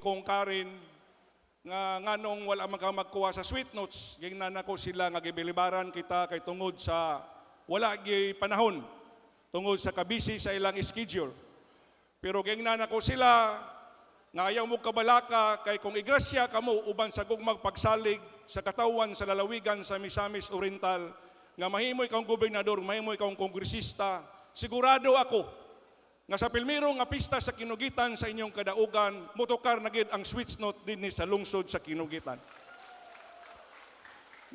kong Karin nga nganong wala man ka magkuha sa sweet notes, gingnan nako sila nga gibilibaran kita kay tungod sa wala gi panahon, tungod sa kabisi sa ilang schedule. Pero gingnan nako sila nga ayaw mo kabalaka kay kung igrasya kamo uban sa gugmang pagsalig sa katawan sa lalawigan sa Misamis Oriental nga mahimoy kang gobernador, mahimoy kang kongresista, sigurado ako nga sa pilmiro nga pista sa Kinugitan sa inyong kadaugan, motokar na gid ang sweet note din sa lungsod sa Kinugitan.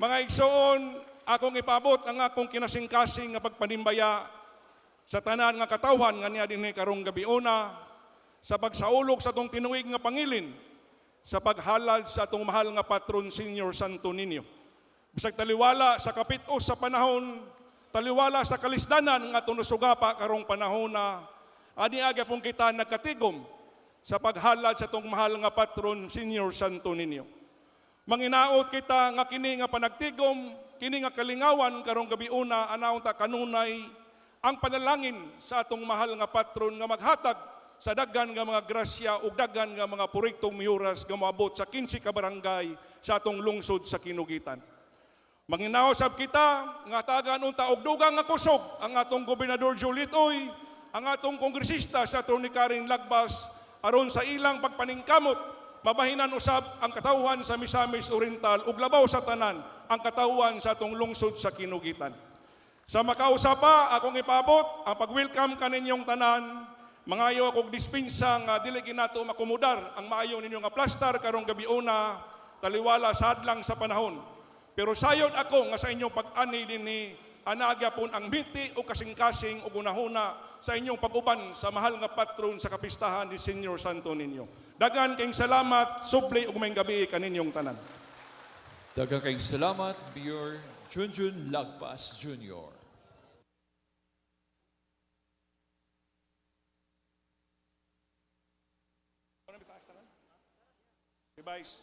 Mga igsoon, akong ipabot ang akong kinasingkasing nga pagpanimbaya sa tanan nga katawhan nga niya dinhi karong gabiuna sa pagsaulog sa atong tinuig nga pangilin sa paghalad sa atong mahal nga patron Senior Santo Niño. Bisag taliwala sa kapit-o sa panahon, taliwala sa kalisdanan nga atong nasugapa karong panahon na ani aga pong kita nagkatigom sa paghalad sa itong mahal nga patron, Senior Santo Niño. Manginaot kita nga kini nga panagtigom, kini nga kalingawan karong gabiuna, anaon ta kanunay, ang panalangin sa atong mahal nga patron nga maghatag sa daghan nga mga grasya ug daghan nga mga proyektong miuras nga moabot sa 15 ka barangay sa atong lungsod sa Kinugitan. Manginaot sab kita nga tagan unta og dugang nga kusog ang atong Gobernador Juliet Oy, ang atong kongresista sa Atty. Karin Lagbas aron sa ilang pagpaningkamot mabahinan usab ang katawhan sa Misamis Oriental ug labaw sa tanan ang katawhan sa atong lungsod sa Kinugitan. Sa makausapa akong ipabot ang pag-welcome kaninyong tanan, mangayo akong dispensa nga dili ginato makomodar ang maayo ninyo nga plastar karong gabiuna taliwala sa hadlang sa panahon. Pero sayod ako nga sa inyong pag-ani dinhi anagya pon ang miti o kasing-kasing o gunahuna sa inyong pag-uban sa mahal nga patron sa kapistahan ni Senior Santo Niño. Dagan kayong salamat, subli ug may gabi kaninyong tanan. Daghang kayong salamat, Mayor Junjun Lagpas Jr. Vice.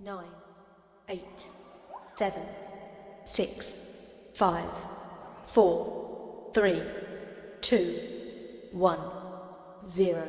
9, 8, 7, 6, 5, 4, 3, 2, 1, 0.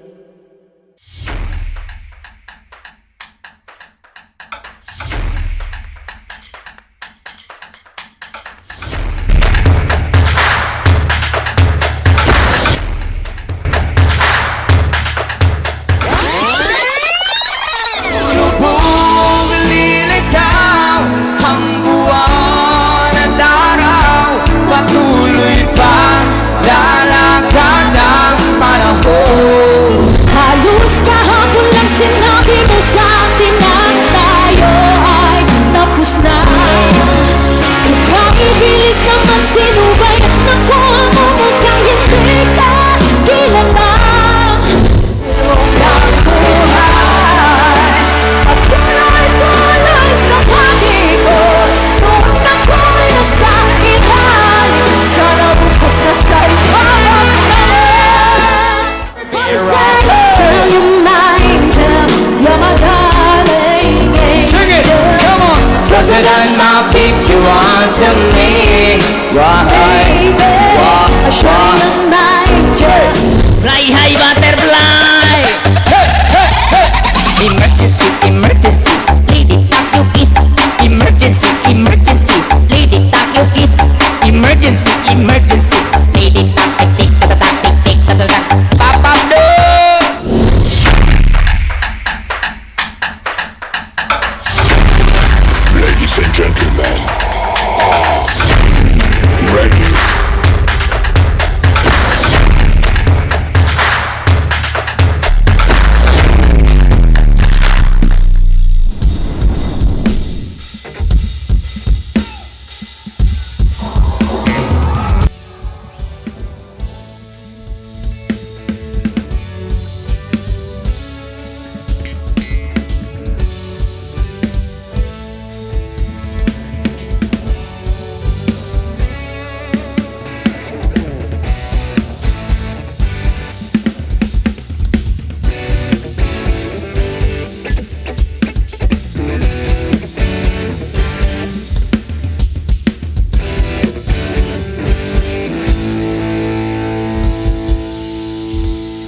Lubog lilitaw ang buwan at araw, patuloy pa lalakad ang panahon. Halos kahapon lang sinabi mo sa akin na tayo ay tapos na. Ikahihilis naman sinubay, nakuha mo mukhang hindi ka kilala. Ang buhay at tuloy-tuloy sa pag-ikot, noon ako'y nasa ilalim, sana bukas na sa ibaba na. Girl, you're my angel, you're my darling angel. Sing it, come on. Closer than my peeps, you want to me. Why? Show you're my angel. Fly high, butterfly. Emergency, emergency, lady tak you kiss. Emergency, emergency, lady tak you kiss. Emergency, emergency, lady tak tik tik tak tak tik tik tak tak. Papa do. Ladies and gentlemen, ready.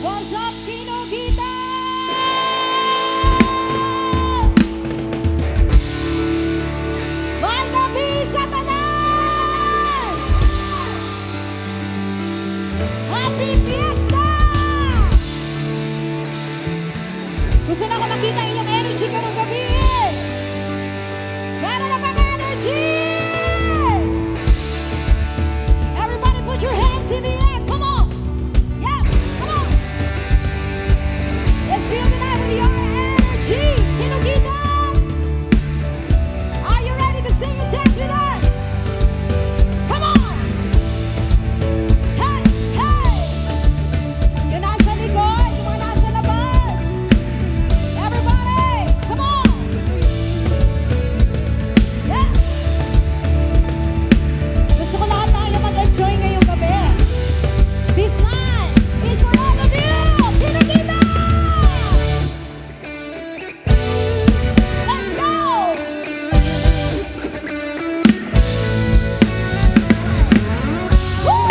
What's up, Kinogita? Maldabi sa tanan! Happy Fiesta! Gusto na ko makita inyong energy karong gabi. Gano'n na bang energy? Everybody put your hands in the air, come on! Yes, come on! Let's feel the night with your energy! Kinogita! Are you ready to sing and dance with us? Come on! Hey, hey! Yung nasa likod, yung mga nasa labas. Everybody, come on! Yeah! Gusto ko lahat tayo mag-enjoy ngayong gabi. This night is for all of you! Kinogita! Let's go! Woo!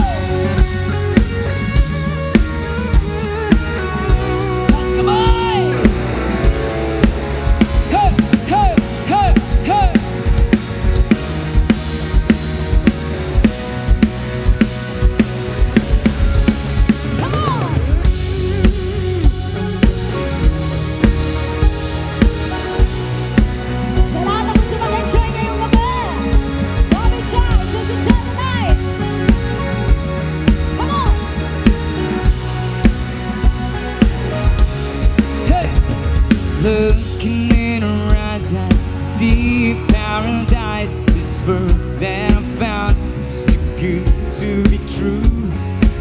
Let's go, boy! Hey, hey, hey, hey! Come on! Sa lahat ng gusto mag-enjoy ngayong gabi, don't be shy, just enjoy the night. Come on! Looking in her eyes, I see paradise. This world that I found is too good to be true.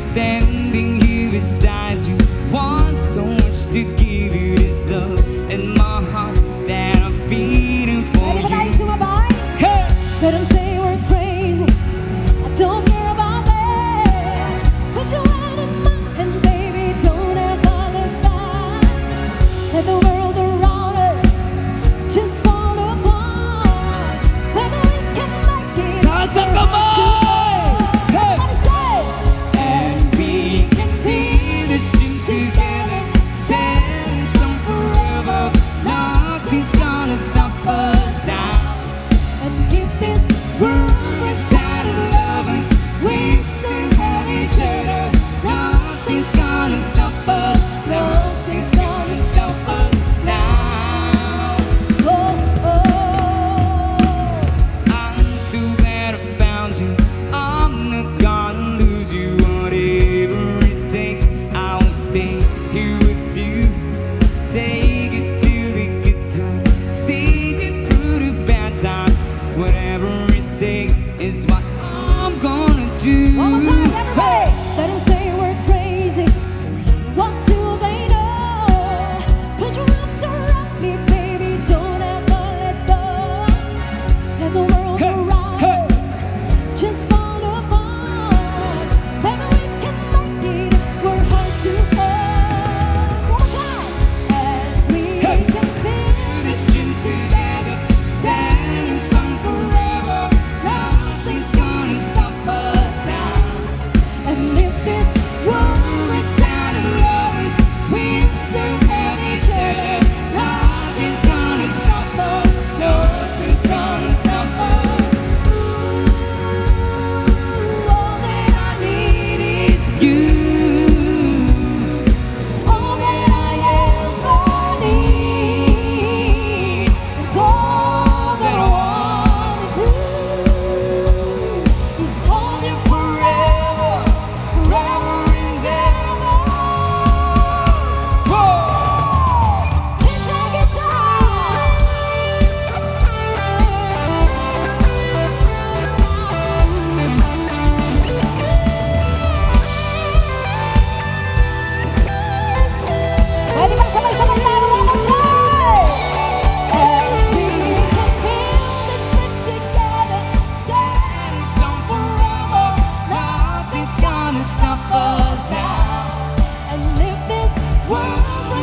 Standing here beside you, want so much to give you this love in my heart that I'm feeling for Ready ba tayo you. sumabay? Hey! Let them say we're crazy. I don't care about that. Put your hand in mine, and baby, don't ever look back. Let the world around us just fall apart.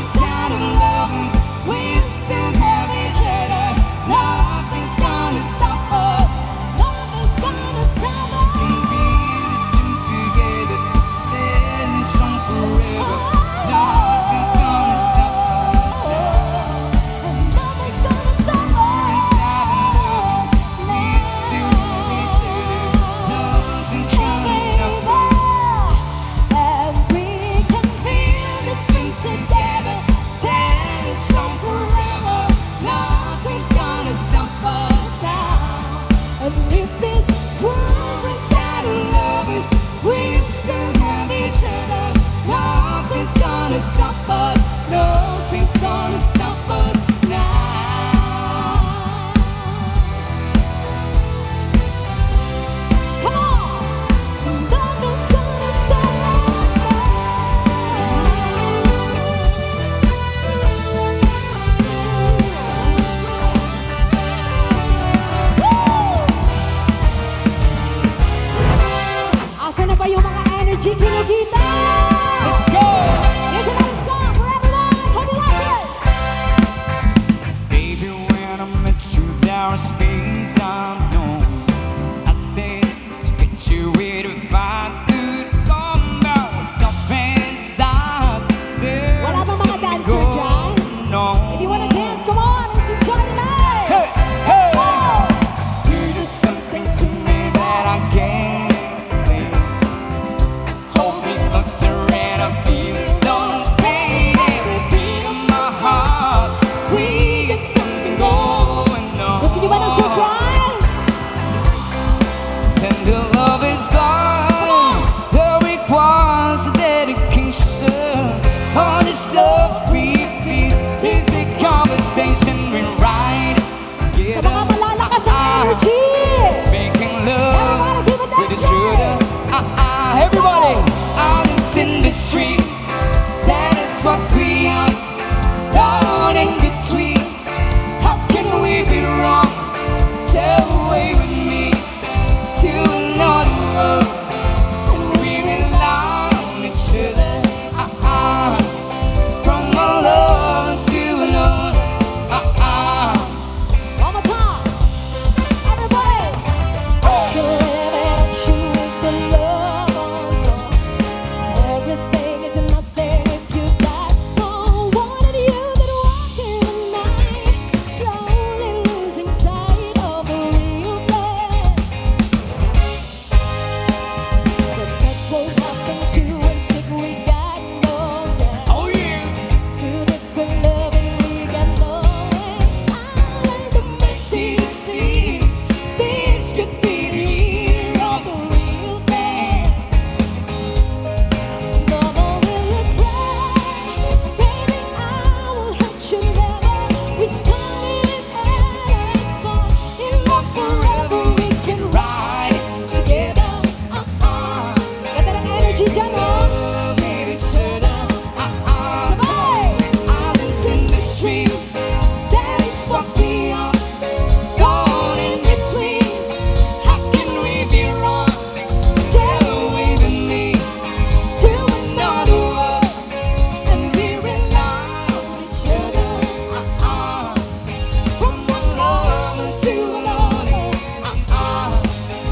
sad lovers, we still have each other. Nothing's gonna stop us. Nothing's gonna stop us. We can be strong together, stand strong forever. Nothing's gonna stop us now. Nothing's gonna stop us. Sad lovers, we still have each other. Nothing's gonna stop us. And we can feel the strength together, Stand strong forever. Nothing's gonna stop us now. and if this world We're sad lovers, we still have each other. Nothing's gonna stop us. Nothing's gonna stop us now. come on, nothing's gonna stop us now. Asa na ba yung mga energy kinukita? Let's go! Here's another song for everyone. Hope you like this. Baby, when I met you, there was space unknown. I said to get you rid of I could come back up inside. There's Wala bang mga dancer something dyan? going on. If you wanna dance, come on and sing join tonight. Hey, hey. Let's go. You're just something to me that I can't explain. Hold me closer and I feel no pain. Every beat of my heart, we got something going on. Gusto niyo ba ng surprise? And the love is blind. The requires a dedication. All this love we feel is a conversation we write Sa together. mga malalakas ang energy. Making love Everybody keep it with the dancing. sugar. Everybody, out in the street. That is what we are. Down in between. How can we be wrong? Sail away with me to another world. And we rely on each other. From one love to another. One more time. Everybody. Can live without you if the love was gone. Everything is nothing if you got no one of you that walk in the night, slowly losing sight of the real thing. But what will happen to us if we got no one? Oh yeah. To the good loving we got no way. I learned the mercy to see this could be the year of the real thing. Mama, will you cry? Baby, I will hurt you never. We started as one. In love forever we can ride together. Ganda ng energy dyan, oh. With each other. Sabay! Islands in the stream. That is what we are. Gone in between. How can we be wrong? Sail away with me to another world. And we rely on each other. From one love to another.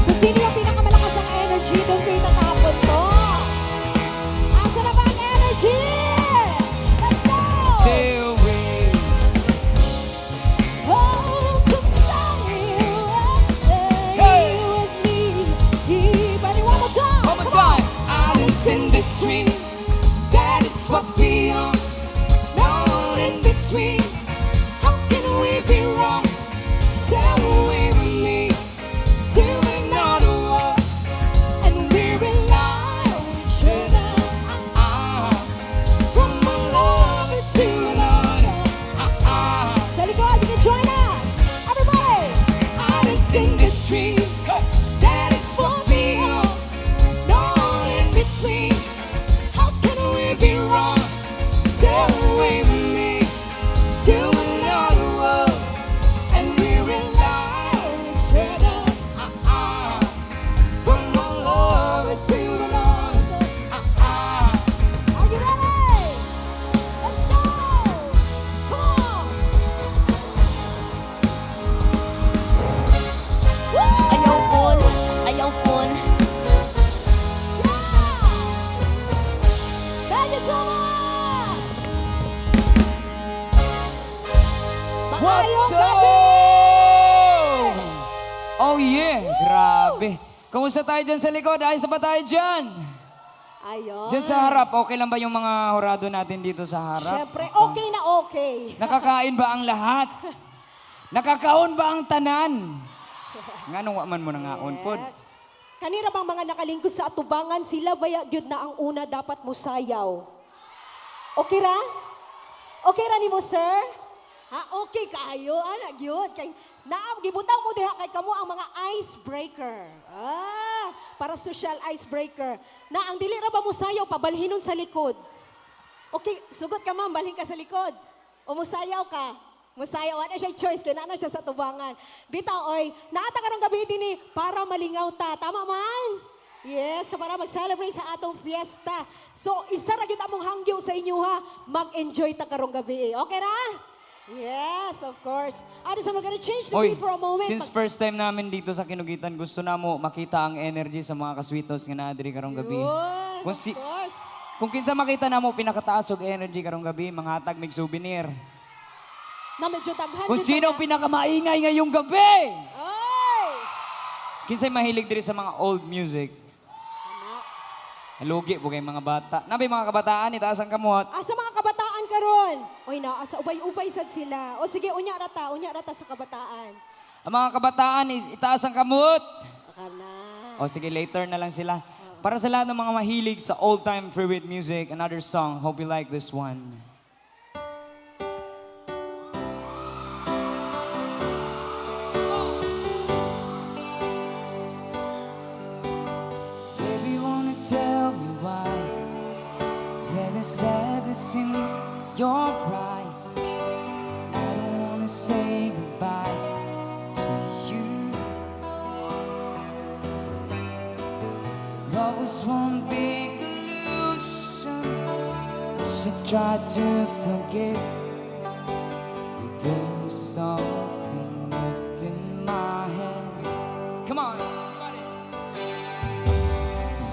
Kung sino yung pinakamalakas ang energy, doon kayo natapon mo. Asa na ba ang energy? Let's go! Sail away. Oh, come sail away with me. Everybody, one more time. One more Come on. time. Islands in the stream. That is what we are. Down in between. How can we be wrong? Sail away with me to another world. And we rely on each other. From one love to another. Sa likod, you can join us. Everybody. Islands in the stream. That is what we are. Down in between. How can we be wrong? Sail away with me What's up? Oh yeah, grabe. Kumusta tayo dyan sa likod? Ayos na ba tayo dyan? Ayun. Dyan sa harap, okay lang ba yung mga horado natin dito sa harap? Siyempre, okay na okay. Nakakain ba ang lahat? Nakakaon ba ang tanan? Nga nung waman mo nangaon po. Yes. Kanira bang mga nakalingkod sa atubangan, sila baya gyud na ang una dapat mo sayaw? Okay ra? Okay ra ni mo, sir? Ha, okay kayo, ana gyud. Kay naam gibutang mo diha kay kamo ang mga icebreaker. Para social icebreaker. Na ang dili ra ba mo sayaw pabalhinon sa likod? Okay, sugot ka ma'am, balhin ka sa likod. O musayaw ka. Musayaw, wala siya choice, kailangan siya sa tubangan. Bitaw, oy, naata ka ng gabi din para malingaw ta. Tama man? Yes, para mag-celebrate sa atong fiesta. So, isa ra gyud among hangyo sa inyo ha. Mag-enjoy ta karong gabi. Okay ra? Yes, of course. So we're gonna change the Oy, beat for a moment. since first time namin dito sa Kinugitan, gusto na mo makita ang energy sa mga kaswitos nga naadiri karong gabi. Yun, Kung, of course. kung kinsa makita na mo pinakataas og energy karong gabi, mga hatag mig souvenir. Na medyo daghan. Kung jud sino ang ba pinakamaingay ngayong gabi? na? Oy! Kinsay mahilig diri sa mga old music? Ana. Lugi po kay mga bata. Nabi mga kabataan, itaas ang kamot. Sa mga kabataan karon. Oy na, asa ubay-ubay sad sila. O sige, unya rata sa kabataan. Ang mga kabataan, itaas ang kamot. Kana. O sige, later na lang sila. Para sa lahat ng mga mahilig sa old-time favorite music, another song. Hope you like this one. Baby, wanna tell me why there is sadness in your eyes. I don't wanna say goodbye to you. Love was one big illusion. I should try to forget. But there's something left in my head. Come on, everybody.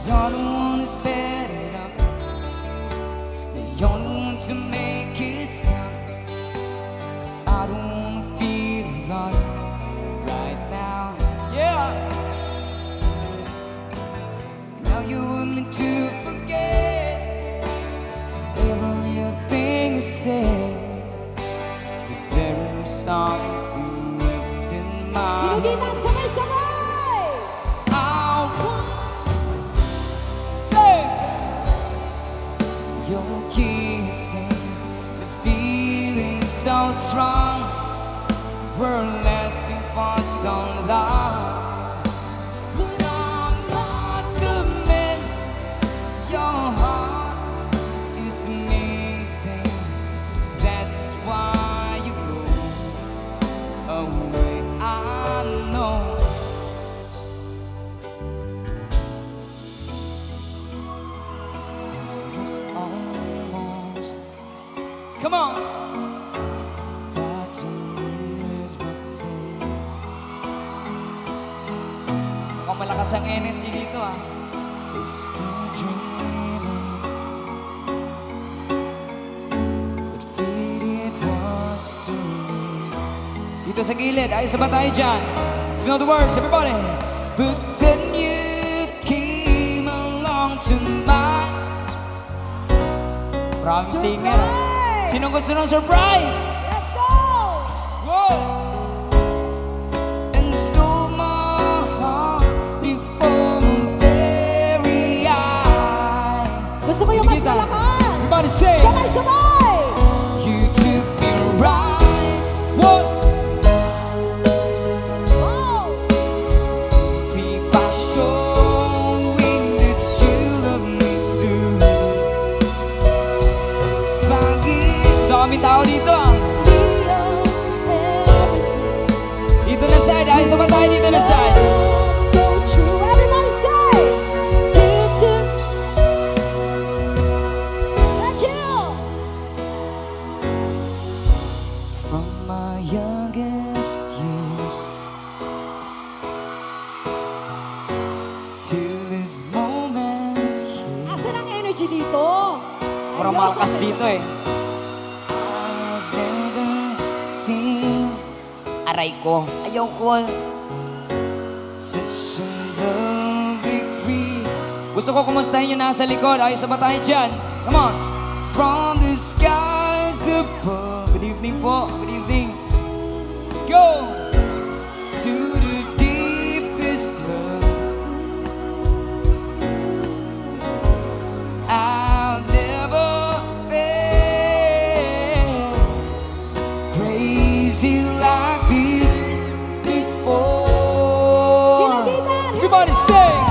You're the one to set it up. You're the one to make it stop. I don't wanna feel lost right now. Yeah. Now you want me to forget every little thing you said. But there's something left in my Kinugitan, sabay-sabay! I want say you're kissing, the feeling so strong, we're lasting for so long. But I'm not the man your heart is missing. That's why you go away. I know. It's almost. Come on. But to lose my faith. Mukhang malakas ang energy dito ah. We're still dreaming. But fate it was too late. Dito sa gilid, ayos na ba tayo dyan? You know the words, everybody. But then you came along to my promise singer. Surprise! Sinong gusto ng surprise? Let's go! Whoa! And stole my heart before my very eye. Gusto mo yung mas Kita. malakas? Everybody say. Sabay-sabay! You took me right. What? Wow! Simply by showing that you love me too. Dami tao dito ah. Dito na side, ayos na ba tayo dito na side? So true. Everybody say, it's a... Thank you. From my youngest years till this moment here. Asan ang energy dito? Parang malakas dito eh. sing. Aray ko, ayaw ko. Such a lovely creed. Gusto ko kumustahin yung nasa likod. Ayos na ba tayo dyan? Come on. From the skies above. Good evening po. Good evening. Let's go. To the deepest love I've never felt. Crazy like this before. Everybody sing.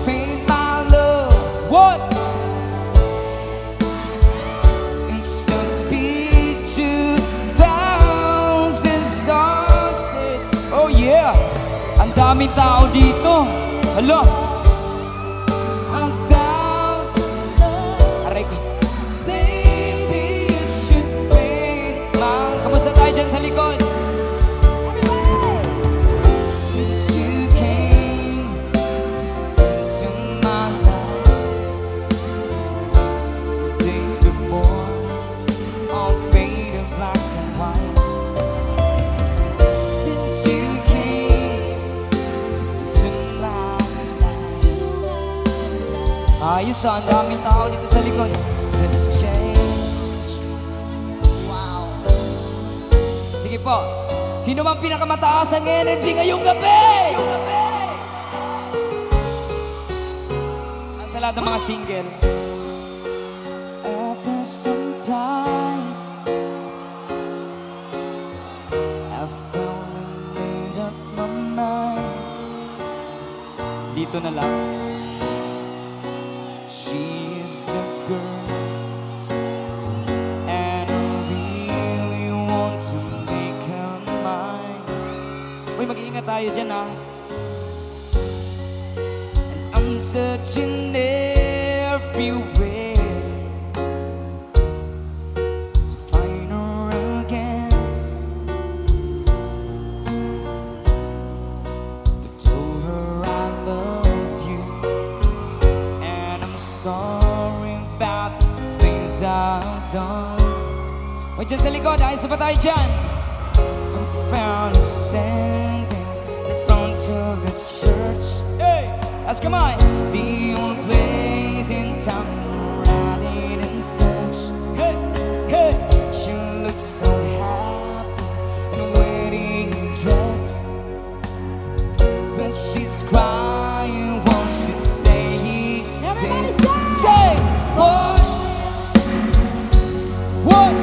Paint my love. What? Instant picture, thousand sunsets. Oh yeah. Ang daming tao dito. Hello. Ang thousand aray ko. Baby, you should paint my. Kamusta tayo dyan sa likod? Since you came into my life, the days before all faded black and white. Since you came into my life, ayos ah, ang daming tao dito sa likod. Let's change. Wow. Sige po. Sino man pinakamataas ang energy ngayong gabi? Sa lahat ng mga single. After sometimes I finally made up my mind. Dito na lang. She is the girl, and I really want to make her mine. Uy, mag-iingat tayo dyan ah. And I'm searching everywhere to find her again. I told her I love you, and I'm sorry about things I've done. Uy, dyan sa likod, ayos na ba tayo dyan? I found her standing in front of the church. Hey, let's come on. The only place in town riding in search. Hey, hey. She looks so happy in a wedding dress, but she's crying while she's saying Everybody this. Say, boy, what?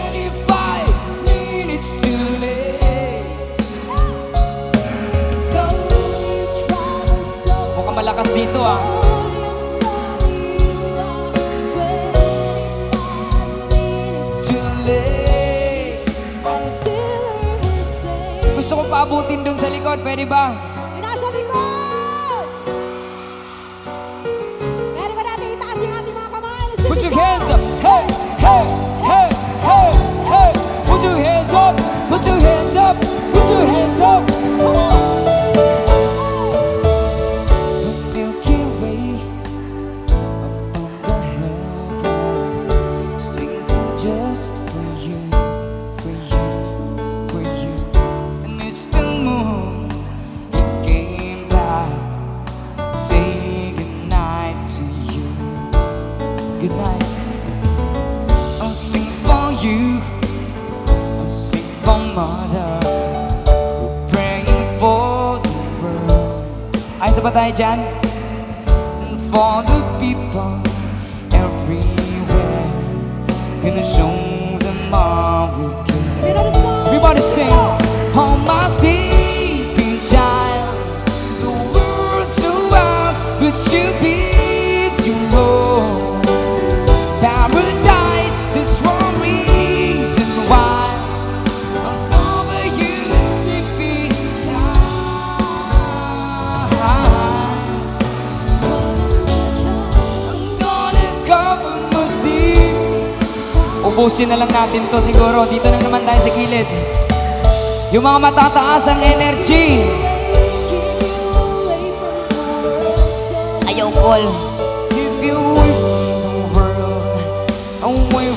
25 minutes too late. Though you traveled so Mukhang malakas dito ah. far and sunny, 25 minutes Too late. I'm still her say. Gusto kong paabutin dun sa likod, pwede ba? Yung nasa likod! Meron ba natin itaas yung ating mga kamay? Let's do Put this your song. hands up. Hey, hey, hey, hey, hey. Put your hands up. Put your hands up. Put your hands up. Come on. The Milky Way above the heavens, twinkling just for you, for you, for you. And it's the moon. He came by, say goodnight to you. Good night. I'll sing for you. I'll sing for mother. We're praying for the world. Ayos na ba tayo dyan? And for the people everywhere. Gonna show them all we can. You know the song? Everybody sing. Oh, my sleeping child. The world's so wild, but you beat your own paradise. That's one reason why I'll cover you, sleeping child. I'm gonna cover my sleep. Ubusin na lang natin to siguro. Dito na naman tayo sa gilid. Yung mga matataas ang energy. Ayaw, Paul. Give you away from the world, away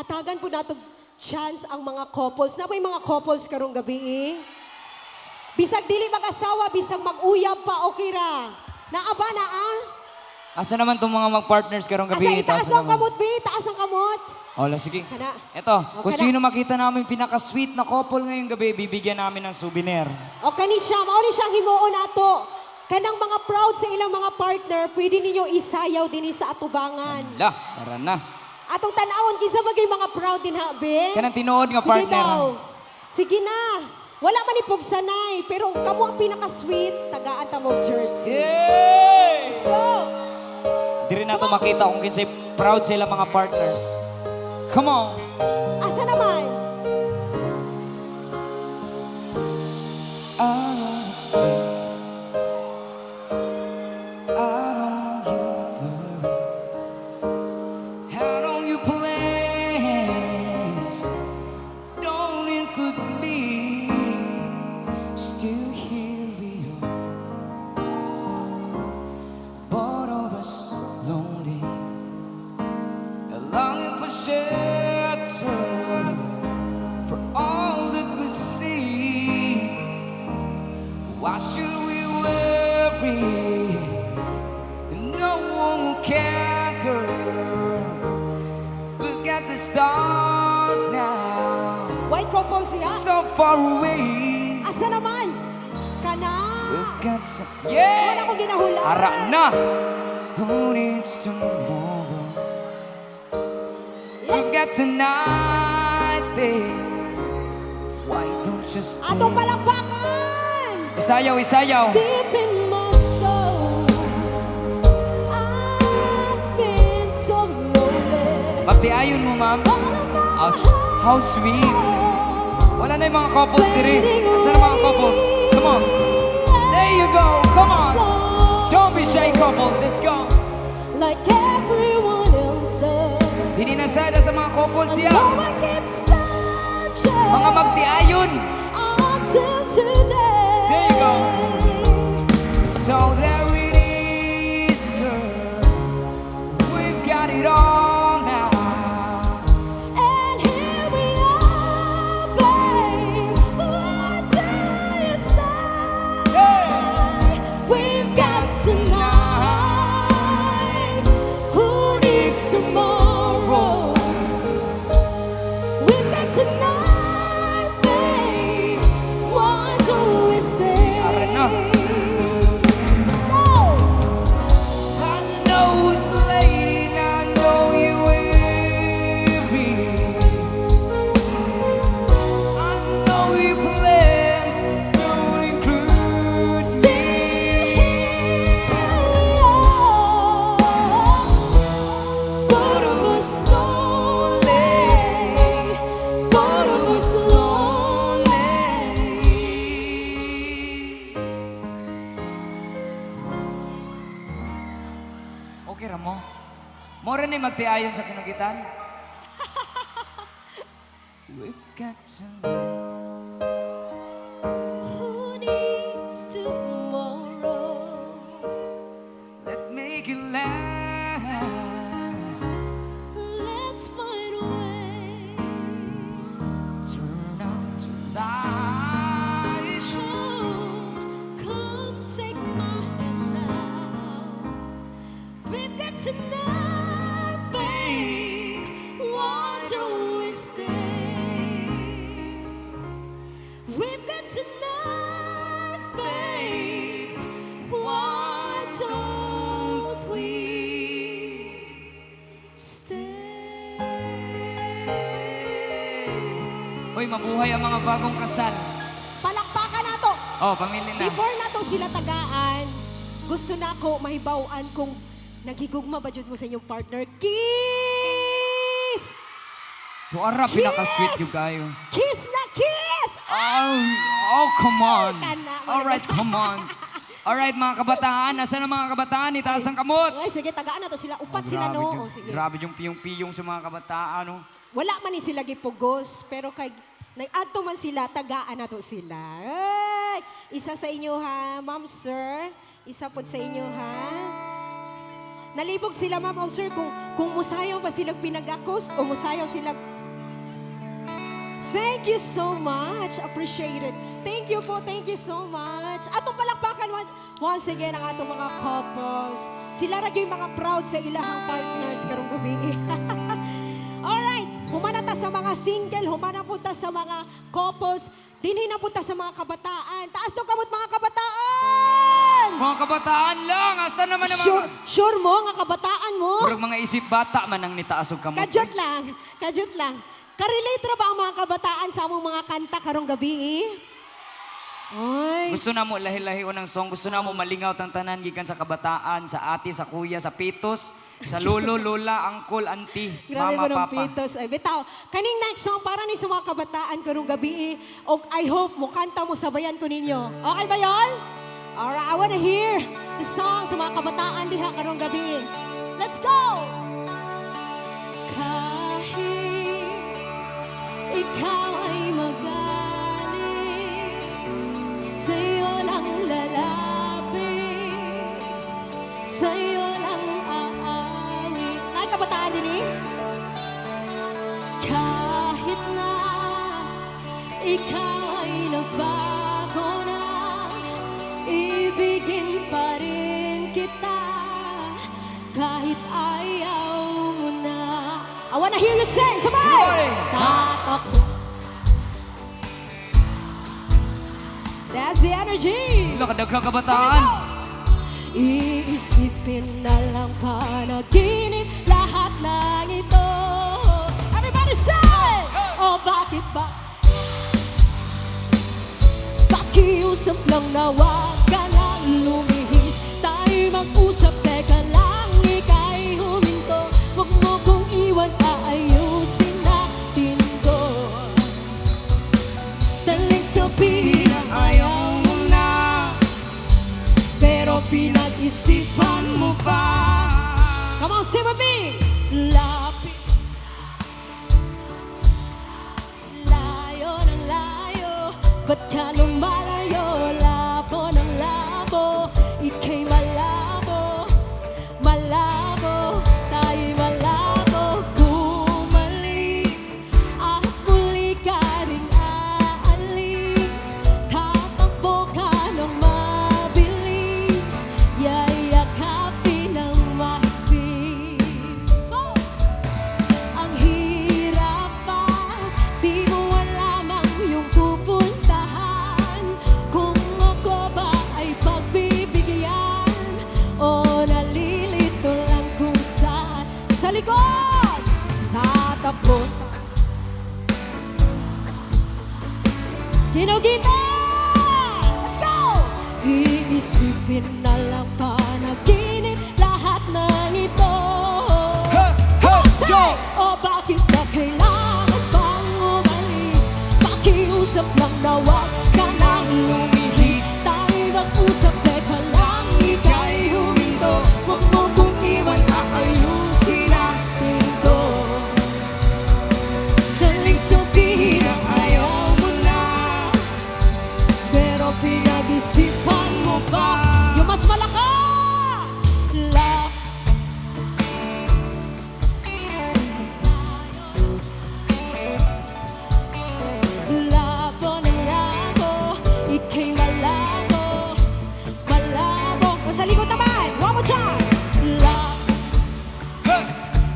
Hatagan po nato chance ang mga couples. Na po yung mga couples karong gabi eh. Bisag dili mag-asawa, bisag mag-uyab pa, okay ra. Naaba na ah? Asa naman tong mga mag-partners karong Asa gabi? itaas ang kamot, be? Taas ang kamot. Ola, sige. Kana. Eto, kung kana. sino makita namin pinaka-sweet na couple ngayong gabi, bibigyan namin ng souvenir. O kani siya, mauni siyang himuon ato. Kanang mga proud sa ilang mga partner, pwede ninyo isayaw din sa atubangan. La, tara na. Atong tanawon kinsa bagay mga proud din ha, be? Kanang tinuod nga Sige partner, daw. Sige na. Wala man ipog sanay, pero kamo ang pinaka-sweet, tagaan ta mo jersey. Yay! Let's go! Di rin nato makita kung kinsay proud sila mga partners. Come on! Asa naman? How don't you plans? Don't include me. Still here we are. Both of us lonely, longing for shelter for all that we see. Why should we worry? No one will care, girl. Look at the stars now, White couple siya? so far away. Asa naman? Kana? We've got to, Wala yeah! ko ginahulaan. Ara na! Who needs tomorrow? We've got tonight, babe. Why don't you stay? Atong palakpakan! Isayaw, isayaw. Deep in my soul, I've been so lonely. Magtiayon mo, ma'am. How sweet. Wala na yung mga couples rin. Saan ang mga couples? Come on. There you go. Come on. Don't be shy, couples. Let's go. Like everyone else does. Hininasada sa mga couples siya. Oh, I keep searching Mga magtiayon. until today. There you go. So there it is, girl. We've got it all now. And here we are, babe. What do you say? We've got tonight. Who needs tomorrow? We've got tonight, babe. Why don't we stay? Ara na. Let's go! I know it's late and I know you're weary. I know your plans don't include me. Both of us lonely. Both of us lonely. Okay ra mo? More na magtiayon sa kinugitan. We've got to Who needs tomorrow? let's make it last. Let's find a way. Turn out the lights. Oh, come take my hand now. We've got tonight, babe. Why don't we stay? We've got tonight, babe. Why don't we stay? Hoy, mabuhay ang mga bagong kasal. Palakpakan na to. Oh, pamilya na. Before na to sila tagaan, gusto na ako mahibawan kung naghigugma ba jud mo sa inyong partner. Kiss! Tuara, pinaka-sweet yung kayo. Kiss na kiss! Oh, come on. Kana, Alright, come on. Alright, mga kabataan. Nasaan ang mga kabataan? Itaas ang kamot. Ay, sige, tagaan na to sila. Upat sila, no? O, sige. Grabe yung piyong-piyong sa mga kabataan, no? Wala man ni sila gipugos, pero kay nag-adto man sila, tagaan na to sila. Ay, isa sa inyo ha, ma'am, sir. Isa po sa inyo ha. Nalibog sila, ma'am, sir, kung musayaw ba silang pinagakos o musayaw sila Thank you so much. Appreciate it. Thank you po. Thank you so much. Atong palakpakan once again ang atong mga couples. Sila ra gyud mga proud sa ilahang partners karong gabi. Alright, humana ta sa mga single, humana po ta sa mga couples, dinhi na po ta sa mga kabataan. Taas to kamot mga kabataan! Mga kabataan lang, asa naman ang Sure, mga... sure mo nga kabataan mo? Purag mga isip bata man ang nitaasog kamot. Kadyot lang, kadyot lang. Karelate ra ba ang mga kabataan sa among mga kanta karong gabi? Oy. Gusto na mo lahi-lahi unang song, gusto na mo malingaw tang tanan gikan sa kabataan, sa ate, sa kuya, sa pitos, sa lolo, lola, uncle, auntie, Grabe mama, mo ng papa. pitos. Ay, bitaw, kaning next song para ni sa mga kabataan karong gabi. Og I hope mo kanta mo sabayan ko ninyo. Okay ba yon? Alright, I wanna hear the song sa mga kabataan diha karong gabi. Let's go! Kahit ikaw ay magaling, sa'yo lang lalapit, sa'yo lang aawit. Ay, kabataan din eh. Kahit na ikaw ay nagbago na, ibigin pa rin kita, kahit ayaw mo na. I wanna hear you say, sabay! Tatakbo. That's the energy! Ila kadagkang kabataan. Iisipin na lang panaginip lahat ng ito. Everybody say! Oh, bakit ba? Pakiusap lang na wag ka lang lumihis. Tayo mag-usap, teka lang, ika'y huminto. Huwag mo kong iwan, aayusin natin to. Daling sabihin ang ayaw mo na, pero pinag-isipan mo pa. Come on, sing with me! Lapit, layo ng layo, ba't ka lumalayo? Labo ng labo, ika'y malabo, malabo, tayo'y malabo. Bumalik at muli ka rin aalis, tatakbo ka ng mabilis, yayakapin ng mahigpit. Oh! Ang hirap at di mo alam ang iyong pupuntahan, kung ako ba ay pagbibigyan o nalilito lang kung saan. Sa likod, tatakbo. Kinogita! Let's go! Iisipin na lang panaginip lahat ng ito. Say, oh, bakit na kailangan pang umalis? Pakiusap lang na wag ka nang lumihis. Tayo mag-usap, teka lang, ika'y huminto. Huwag mo kong iwan, aayusin natin to. Daling sabihin ang ayaw mo na, pero pinag-isipan mo pa. Yung mas malakas! Love. Labo ng labo, ika'y malabo, malabo. O sa likod naman, one more time. Love.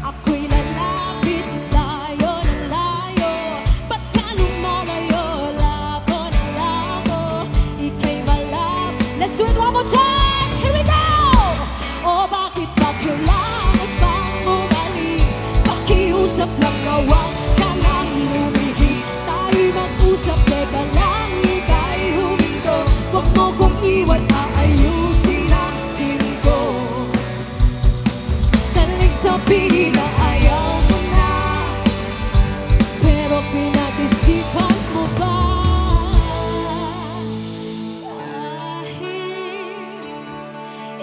Ako'y lalapit, layo ng layo, ba't ka lumalayo? Labo ng labo, ika'y malabo. Let's do it one more time! Here we go! O bakit ba kailangan pang umalis? Pakiusap lang na wag ka nang lumihis. Tayo'y mag-usap, teka lang, ika'y huminto. Huwag mo kong iwan, aayusin natin to. Daling sabihin na ayaw mo na, pero pinag-isipan mo ba? Kahit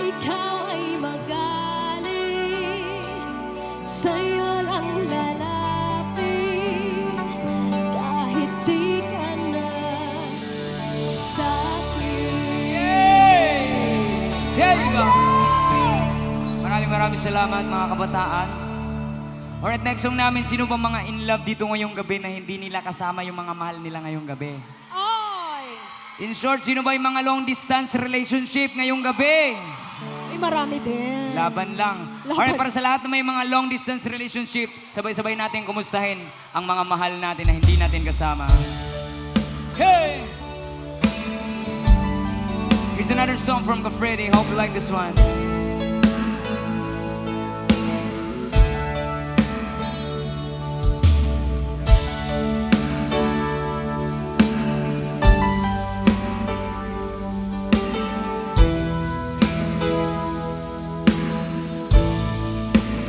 ikaw ay magaling, sa'yo lang lalapit, kahit di ka na sa'kin. There you go. Maraming salamat mga kabataan. Alright, next song namin, sino ba mga in love dito ngayong gabi na hindi nila kasama yung mga mahal nila ngayong gabi? Ay! In short, sino ba yung mga long distance relationship ngayong gabi? Ay, marami din. Laban lang. Laban. Alright, para sa lahat na may mga long distance relationship, sabay-sabay natin kumustahin ang mga mahal natin na hindi natin kasama. Hey! Here's another song from Kafredi. Hope you like this one.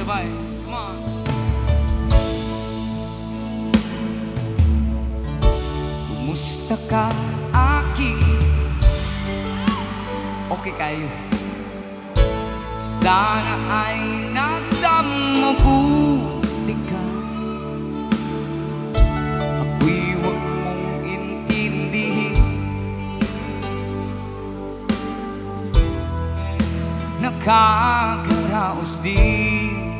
Sabay. Come on. Kumusta ka, aking okay kayo? Sana ay nasa mabuti ka. Ako'y huwag mong intindihin. Nakakaraos din.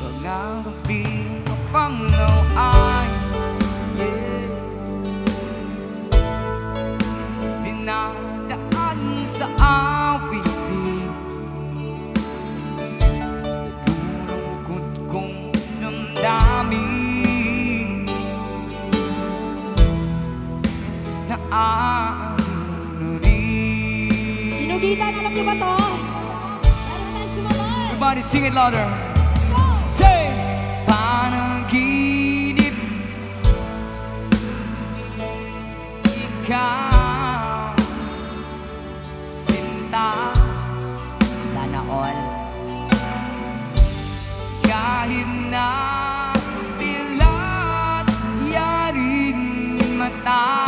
Mga gabi mapangaw ay dinadaan sa awitin. Nalulungkot kong damdamin. Naaaring na rin. Kinugitan, alam niyo ba to? Meron na tayong sumabay. Everybody sing it louder. Let's go! Say! Panaginip ikaw sinta sana all kahit na dilat yaring mata.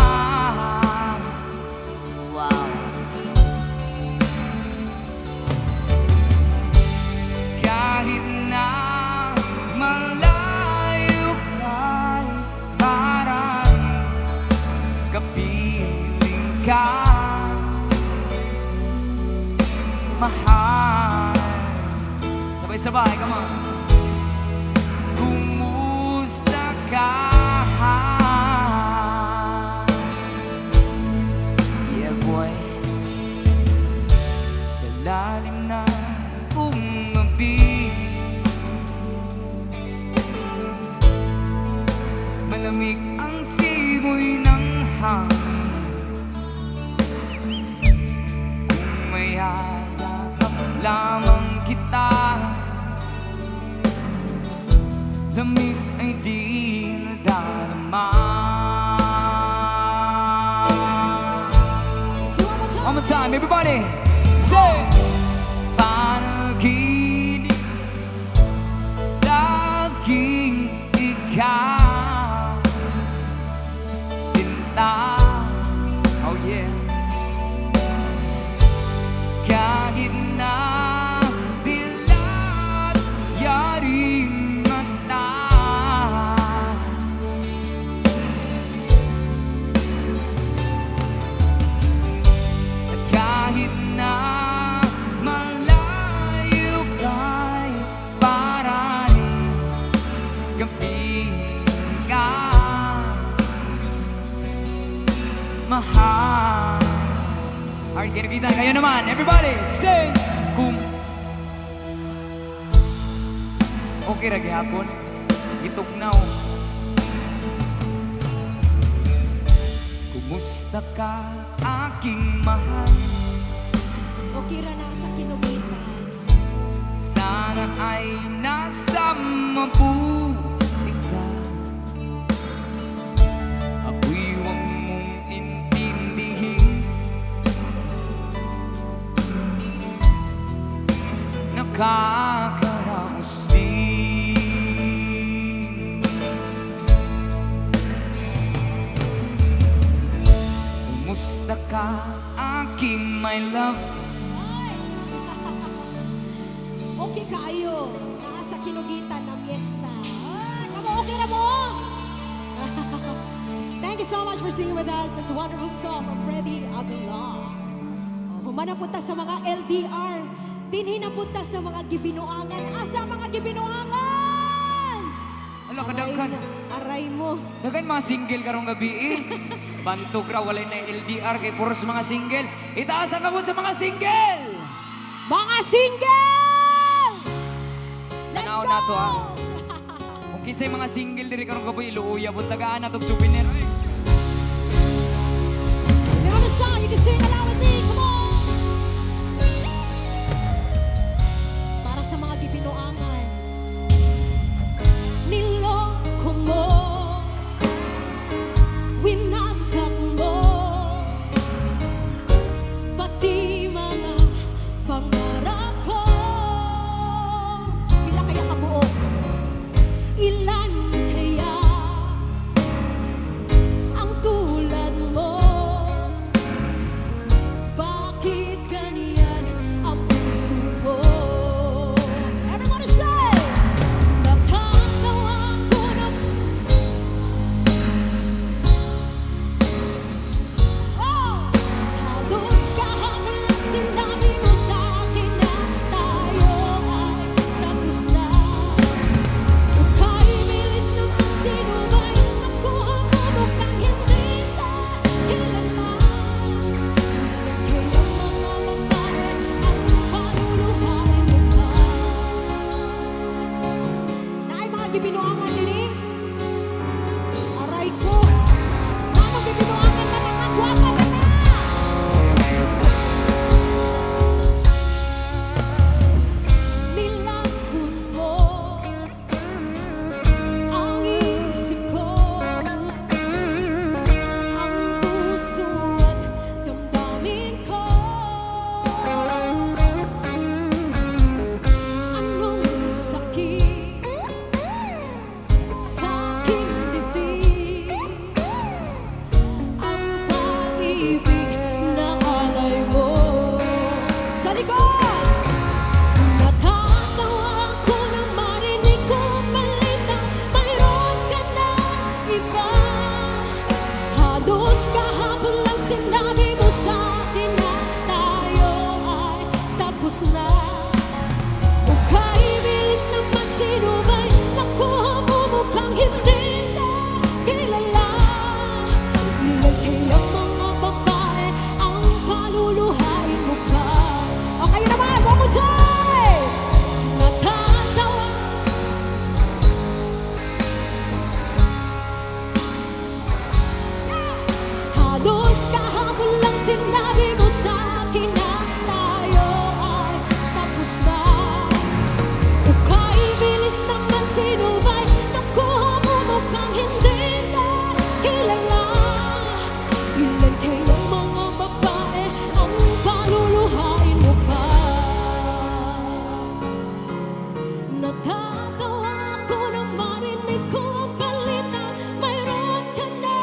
Wow. Kahit na malayo kay parang kapiling ka mahal. Sabay-sabay, come on. Kumusta ka? Yeah, boy. Kalalim na umabi. Malamig ang simoy ng hangin. Kung mayayakap lamang kita, lamig ay di nadarama. See one more time. One more time, everybody. Say! Panaginip laging ikaw sinta. Oh yeah. Kahit na dilat yaring mata. Kahit na malayo kay parang gabihin ka mahal. Alright, kinakita kayo naman. Everybody, say! Kung okay ra gihapon, gitugnaw. Kumusta ka, aking mahal? Okay ra na sa kinugitan. Sana ay nasa mabuti ka. Ako'y huwag mong intindihin. Nakakaraos din. Kumusta ka, aking my love? Okay kayo. Nasa kinugitan na miesta. Ah, kamo okay na mo? Thank you so much for singing with us. That's a wonderful song from Freddie Aguilar. Oh, Humana punta sa mga LDR. Dinhi na punta sa mga gibinuangan. Asa mga gibinuangan? Ala, kadaghan. Aray mo. Dagan mga single karong gabi eh. Bantog ra, walay na LDR kay puros mga single. Itaas ang kamot sa mga single! Mga single! Let's Tanaw go! na to, ah. Kung kinsay mga single diri karong gabi, iluuya po tagaan na tong souvenir. Ay. If you want a song, you can sing along with me. Come on! Para sa mga gibinuangan. Niloko mo. Winasak mo. Pati mga pangarap ko. Pila kaya kabuo? Ilan kaya ang tulad mo? Bakit ganyan ang puso mo? Everybody say! Natatawa ko na halos kahapon lang sinabi mo sa akin na tayo ay tapos na. Ukay bilis naman sino ba'y nakuha mo mukhang hindi ka kilala. Kaya mga babae ang paluluhain mo pa. Naay mga gibinuangan din eh. Aray ko. Mga gibinuangan na mga gwapa ka na. Nilason mo ang isip ko, ang puso at damdamin ko. Anong sakit sa aking dibdib, ang pag-ibig na alay mo sa likod. Natatawa ko nang marinig ko ang balita, mayroon ka na iba. Halos kahapon lang sinabi mo sa akin na tayo ay tapos na. Ukay bilis naman sino ba'y nakuha mo mukhang hindi ka kilala. Ilan kaya mga babae ang paluluhain mo pa? O kayo naman, one more time! Natatawa. Halos kahapon lang sinabi mo sa akin na tayo ay tapos na. Ukay bilis naman sino ba'y nakuha mo mukhang hindi ka kilala. Ilan kaya mga babae ang paluluhain mo pa? Natatawa ko nang marinig ko ang balita, mayroon ka na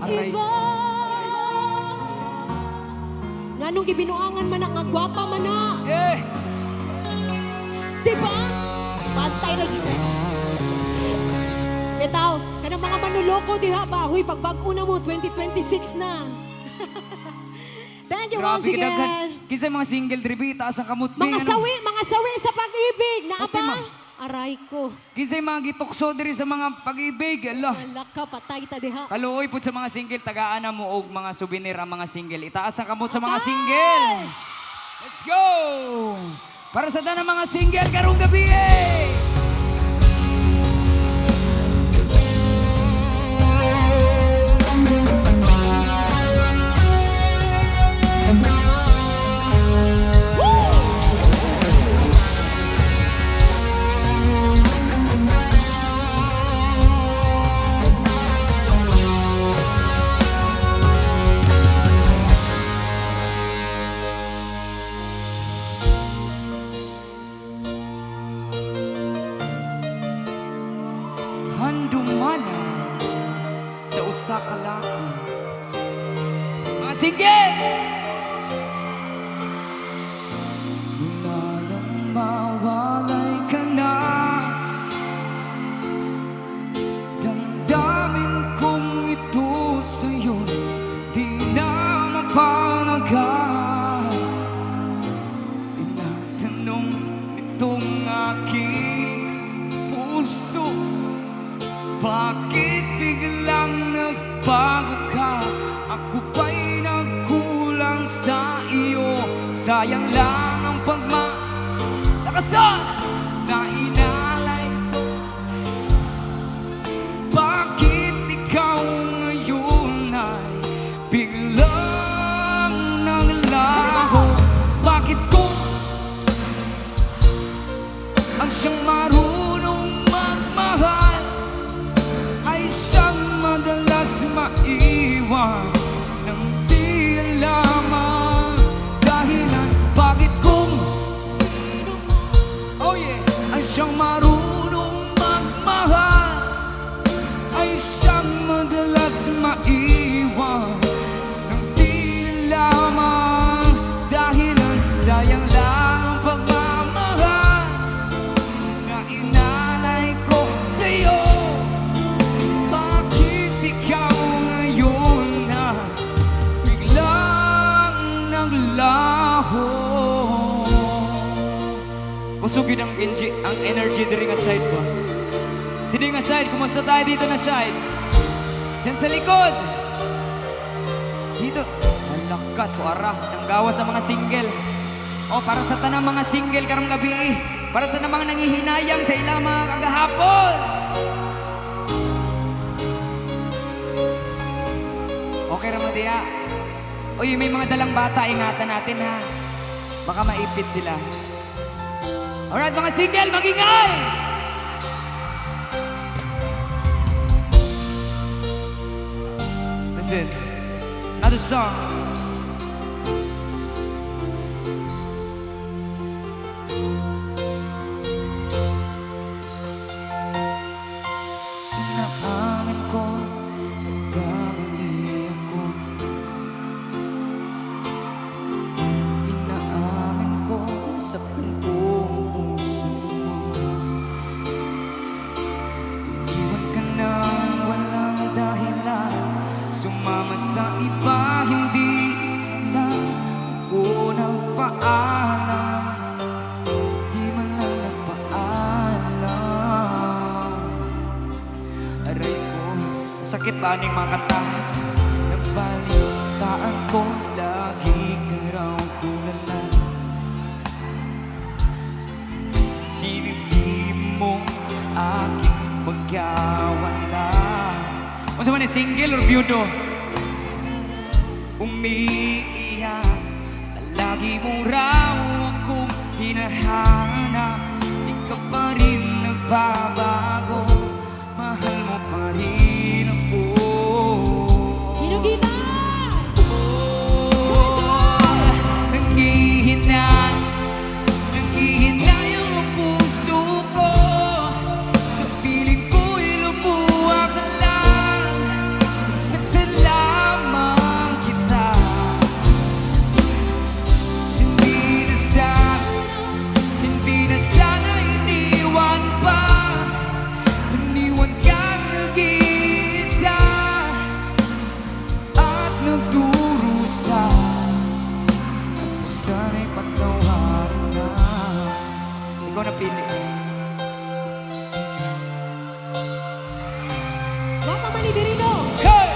Aray. iba. Nganong gibinuangan man ang agwapa man na. Eh! Diba? Pantay na dyan. Bitaw, kanang mga manuloko diha ba? Huy, pagbag-o na mo, 2026 na. Thank you once Grabe kadaghan. again. Kinsay mga single diri, itaas ang kamot. Mga Ano? sawi sa pag-ibig. Na Okay, ba? ma'am. Aray ko. Kinsay mga gitukso diri sa mga pag-ibig. Allah. Wala ka, patay ta diha. Kaluoy po sa mga single, tagaan na mo og mga souvenir ang mga single. Itaas ang kamot sa mga Okay. single. Let's go! Para sa tanang mga single karong gabi eh! Handumana sa usa ka laki. Mga single! Mula nang mawalay ka na, damdamin kong ito sa'yo di na mapapagod. ka. Tinatanong nitong aking puso, bakit biglang nagbago ka? Ako ba'y nagkulang sa iyo? Sayang lang ang lakasan na inalay ko. Bakit ikaw ngayon ay biglang naglaho? Bakit ko ang siyang marunong magmahal ay siyang madalas maiwan nang di alam dahilan? Bakit kung sino oh yeah, ay siyang marunong magmahal ay siyang madalas maiwan nang di alam dahilan? Sayang lang ang pagmamahal na inalay ko sa'yo. Bakit ikaw ngayon na biglang naglaho? Kusugin ang energy diri nga side ba? Diri nga side, kumusta tayo dito na side? Diyan sa likod. Dito, alakat ko ara ng gawa sa mga single. O para sa tanang mga single karong gabi, para sa mga nangihinayang sa ilang mga kagahapon. Okay ra mo diya. Uy, may mga dalang bata, ingatan natin ha. Baka maipit sila. Alright mga single, magingay! Listen, another song. Inaamin ko, nagkamali ako. Inaamin ko, saktan ko ang puso mo. Iniwan ka nang walang dahilan, sumama sa iba, hindi lang ako nagpaalam. Di man lang nagpaalam. Aray ko, sakit ba ning mga kanta? Nabalitaan ko, lagi ka raw tulala. Dinibdib mo aking pagkawala. Masa man single or byudo? Umiiyak, lagi mo raw akong hinahanap. Ikaw pa rin nagbabago, mahal mo pa rin ako. Hinugitan! Nanghihina yung puso ko. Sa piling ko'y lumuha ka lang. Saktan lamang kita. Hindi na sana iniwan pa. Iniwan kang nag-iisa at nagdurusa. Ako sana'y patawarin na. Ikaw na pili. Waka mani dirino! Hey!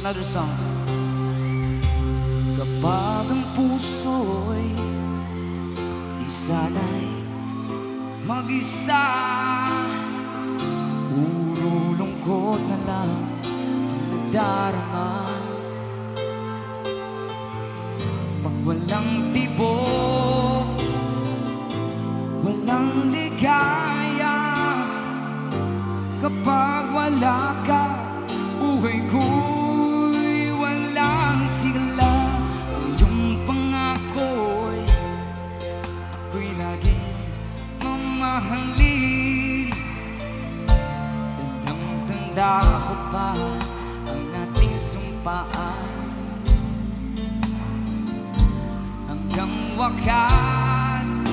Another song. Kapag ang puso'y di sana'y mag-isa, puro lungkot na lang ang nagdarama. Pag walang tibok, walang ligaya. Kapag wala ka, buhay ko'y walang sigla. Ang iyong pangako'y ako'y laging mamahalin. Tandang-tanda ko pa ang ating sumpaan. Hanggang wakas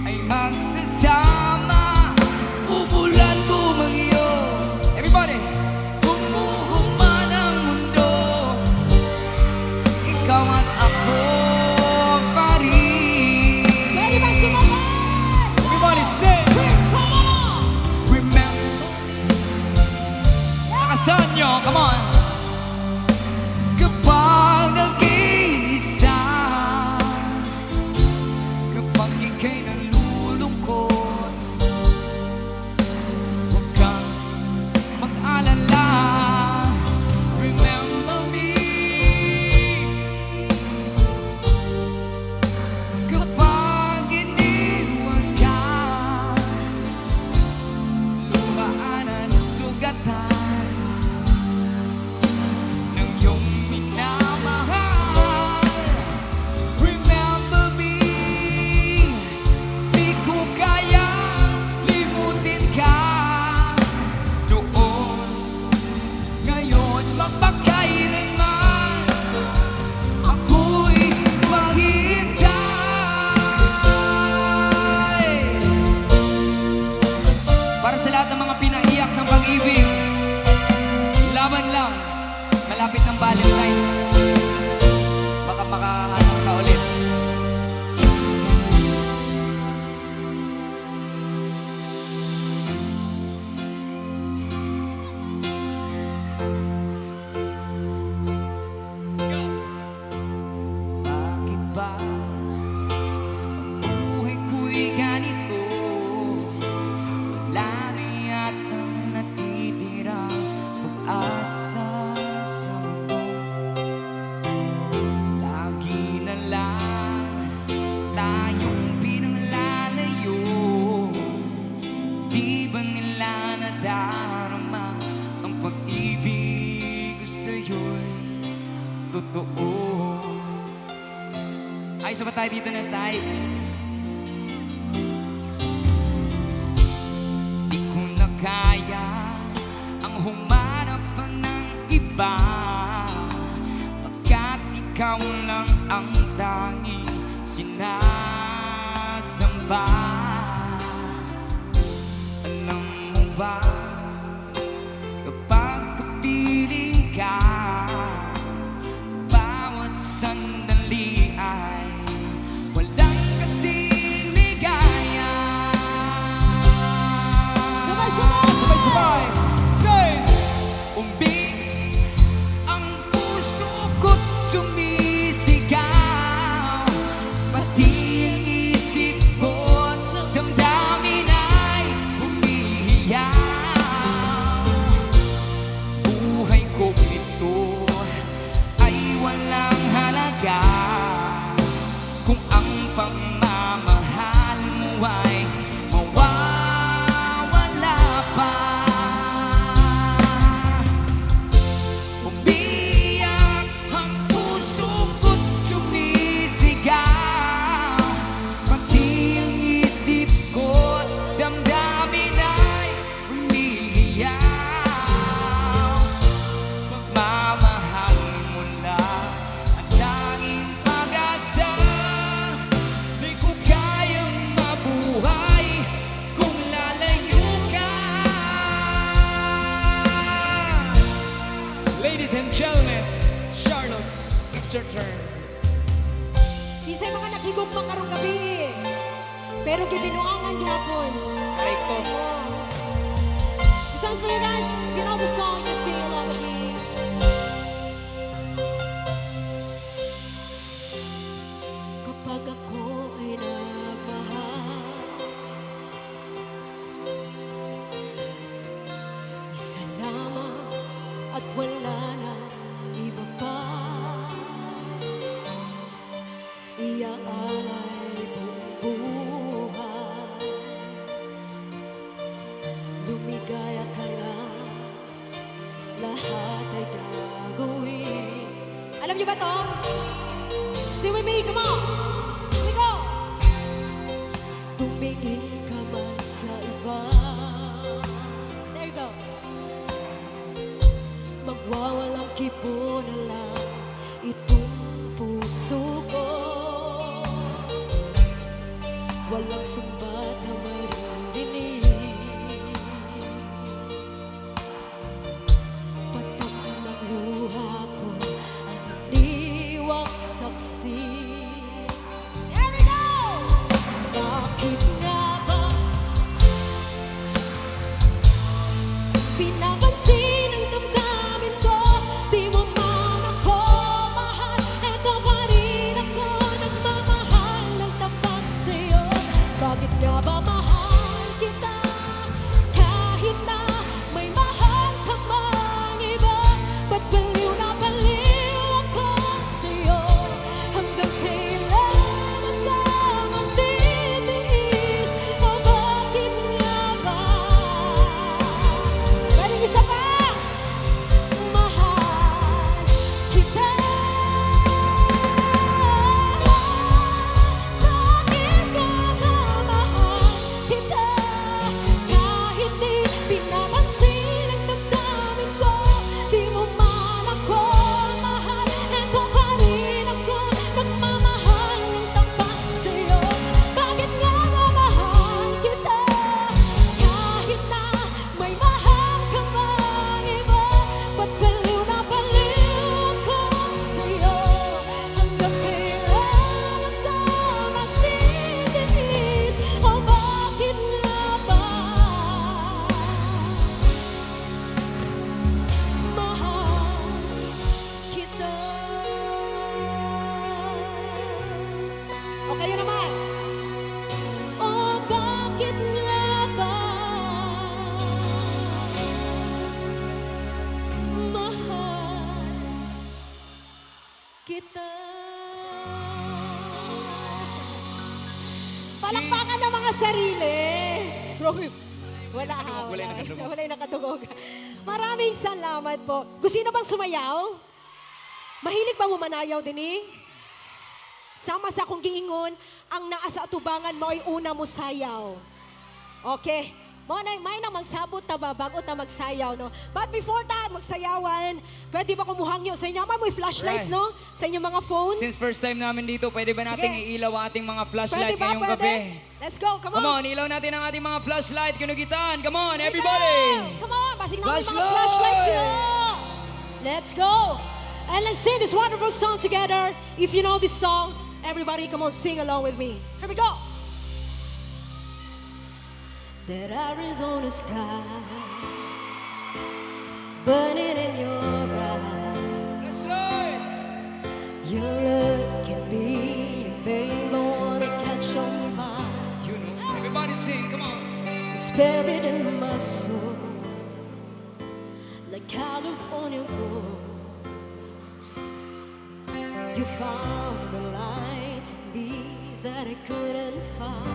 ay magsasama. Umulan bumagyo. Everybody! Umulan sa inyo. Come on. Kapag nag-iisa, kapag ika'y nalulungkot, huwag kang mag-alala. Remember me. Kapag iniwan ka, luhaan at sugatan ng iyong minamahal. Remember me. Di ko kayang limutin ka noon, ngayon, mapakailanman ako'y mahintay. Para sa lahat ng mga pinaiyak ng pag-ibig, laban lang, malapit ng Valentine's, baka makahanap ka ulit. Let's go. Bakit ba ang buhay ko'y ganito? Wala na yatang natitira pag-asa sa mundo. Lagi na lang tayong pinaglalayo. Di ba nila nadarama ang pag-ibig ko sa'yo'y totoo? Ayos ba tayo dito na side? Di ko na kaya ang humarap pa ng iba, pagkat ikaw lang ang tanging sinasamba. Alam mo ba, kapag kapiling ka, bawat sandali ay walang kasing ligaya. Sabay-sabay! Sabay-sabay! Say! Umbing ang puso ko't sumisigaw, pati ang isip ko't damdamin ay umiiyak. Buhay ko ito ay walang halaga kung ang pagmamahal mo ay mawawala pa. Umiyak ang puso ko't sumisigaw, pati ang isip ko't damdamin ay umiiyak. Pagmamahal mo lang ang tanging pag-asa. Di ko kayang mabuhay kung lalayo ka. Ladies and gentlemen, Charlotte, it's your turn. Kisay mga naghigugma karong gabi, pero gibinuangan gihapon. Aray ko. This song's for you guys. You know the song, you sing along with me. Kapag ako ay nagmahal, isa lamang at wala na iba pa. Iaalay buong buhay, lumigaya ka lang, lahat ay gagawin. Alam niyo ba, Tor? Sing with me, come on! Here we go! Tumingin ka man sa iba, there you go. Magwawalang kibo na lang itong puso ko. Walang sumbat na maririnig, patak ng luha ko ang iniwang saksi. Here we go! Bakit nga ba pinapansin ang damdamin? kita. Palakpakan ng mga sarili. Bro, wala ha. Wala yung nakatugog. Maraming salamat po. Gusto nyo bang sumayaw? Mahilig ba mumanayaw din eh? Sama sa kong giingon, ang naa sa atubangan mo ay una mo sayaw. Okay. May na magsabot ta ba bago ta magsayaw, no? But before that, magsayawan, pwede ba kumuhangyo sa inyo? May flashlights, Right. no? Sa inyong mga phone? Since first time namin dito, pwede ba nating Sige. iilaw ating mga Pwede flashlight ba? ngayong Pwede? gabi? Let's go, come Come on. on, ilaw natin ang ating mga flashlight, kinugitan. Come on, Here we everybody! go. Come on, basig namin mga Flashlight! flashlights nyo. Let's go. And let's sing this wonderful song together. If you know this song, everybody come on, sing along with me. Here we go. That Arizona sky burning in your eyes. Flashlights! You look at me, and babe, I wanna catch on fire. You know, everybody sing, come on. It's buried in my soul, like California gold. You found the light in me that I couldn't find.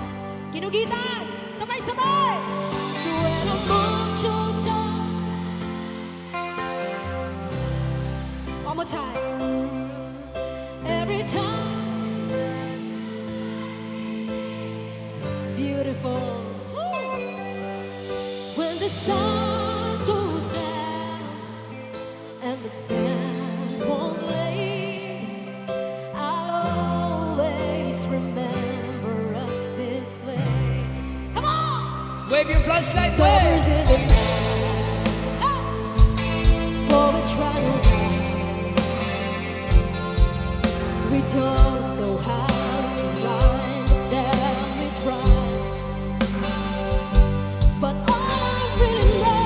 Kinugitan! Sabay-sabay! So when I'm on your top, one more time. Every time, beautiful. When the sun goes down and the band won't play, I'll always remember us this way. Come on! Wave your flashlight, Covers wave! in the night, bullets right away. We don't know how to line the damn we try. But all I really know,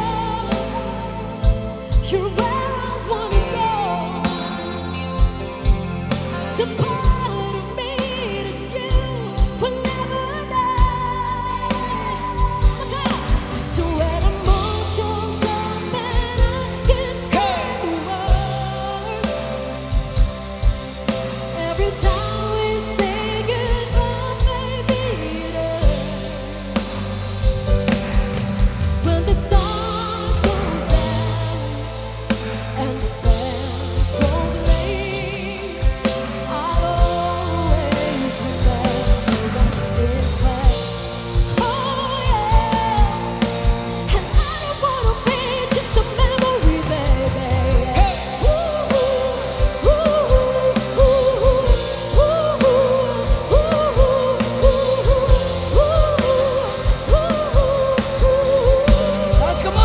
you're where I wanna go. It's a part of me that's you will never know. What's up? So when I'm on your top and I can find the words, every time we say goodbye, maybe it hurts. When the sun goes down and the band won't play, I'll always remember us this way. Oh yeah, and I don't wanna be just a memory, baby. Ooh, ooh, ooh, ooh, Let's come on!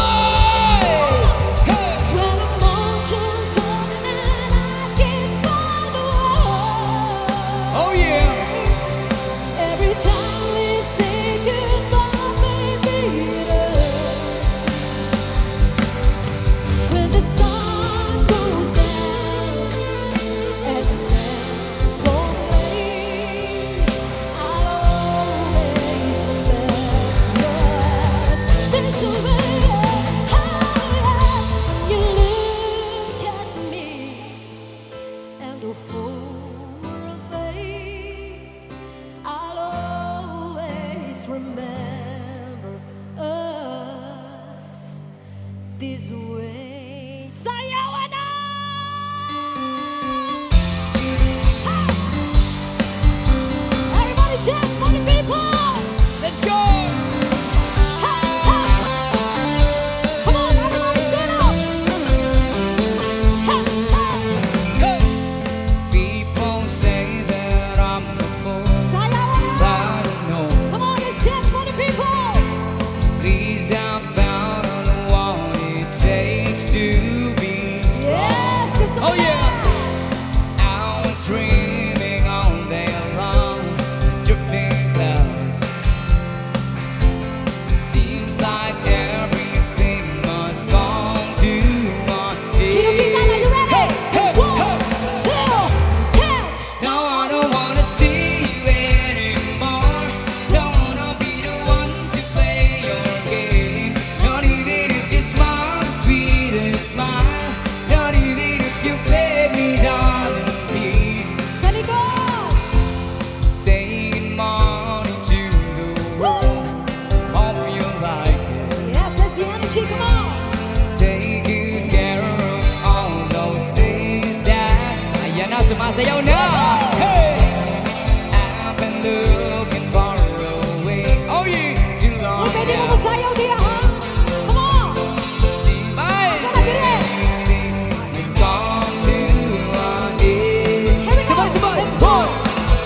Hey! when I'm on your top and I can't find the words. Oh yeah! Every time we say goodbye, baby, it hurts. When the sun goes down and the band won't play, I'll always remember us this way. You look at me and the whole world fades. I'll always remember us this way. Sayawan na! Hey! Everybody dance for the people! Let's go! Hey, hey! Come on, everybody stand up! Hey, hey! Hey! People say that I'm a fool, Sayawan but na! I don't know. Come on, let's dance for the people! Please, I found out what it takes to be strong. Yes, gusto Oh ko na! yeah! I was dreaming all day long, drifting clouds. sumasayaw na. Hey! I've been looking far away. Oh yeah! Too long Pwede mo now. masayaw diya, ha? Come on! See my Asa ka dire? it's gone to an end. Here we go. Sabay, sabay. 1,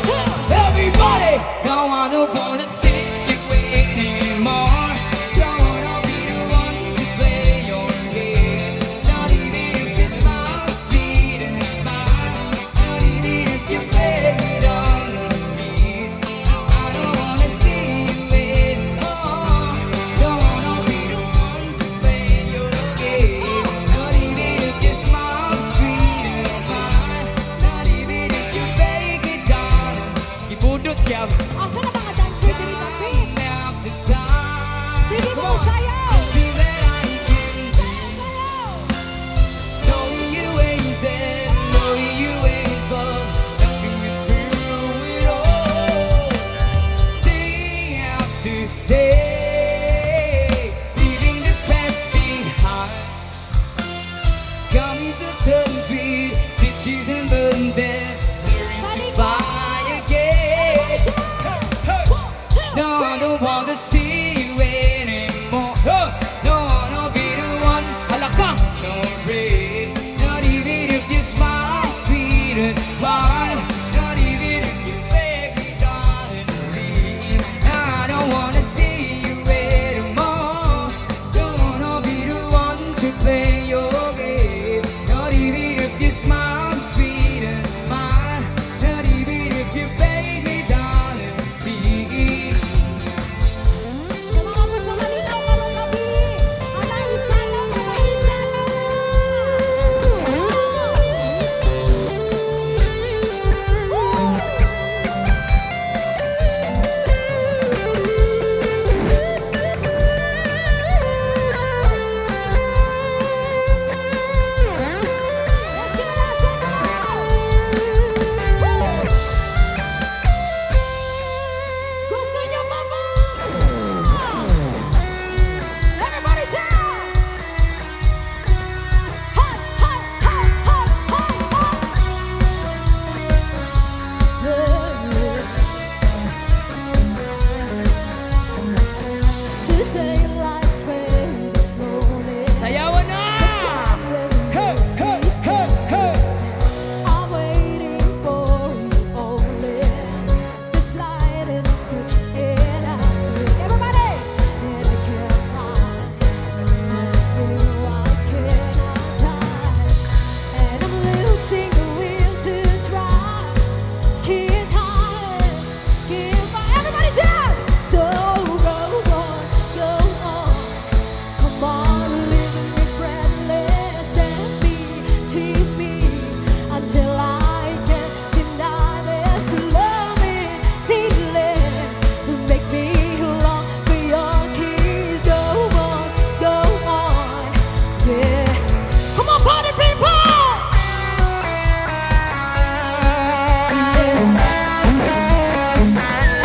2, everybody. Don't wanna see you anymore. Don't wanna be the one to play your game. Not even if you smile sweet and smile. Not even if you beg it on your knees. I don't wanna see you anymore. Don't wanna be the one to play your game. Not even if you smile sweet and smile. Not even if you beg it on. Ibudot siya. Asa na mga dancer diri tabi? After time. Pwede mo masayaw! Feel that I can Sayaw! know you waited, know you wait for helping me through it all. Day after day, leaving the past behind. Coming to terms with stitches and burns and learning to fly again. No, I don't want to see you anymore. No, I don't be the one. Halaka, don't break. Not even if you smile sweet as wine. Not even if you beg me, darling, please. I don't wanna see you anymore. Don't wanna be the one to play your game. Not even if you smile sweet as mine. Not even if you beg me, darling, please. Sa mga gusto malinaw karong gabi, ana isayaw na, isayaw na. Let's get it out, Woo! Gusto niyo pa ba? Everybody down! Hot, hot, hot, hot, hot, hot! Today life's fading slowly. Sayawan na! Hey, hey, hey, hey! I'm waiting for you only. The slightest touch and I feel everybody. And I can't hide. I cannot hide. And I'm losing the will to try. Can't hide. Can't find. Everybody dance. So go on, go on. Come on, live in regretless and me, tease me until I can deny this loving feeling. Make me long for your keys. Go on, yeah. Come on, party people!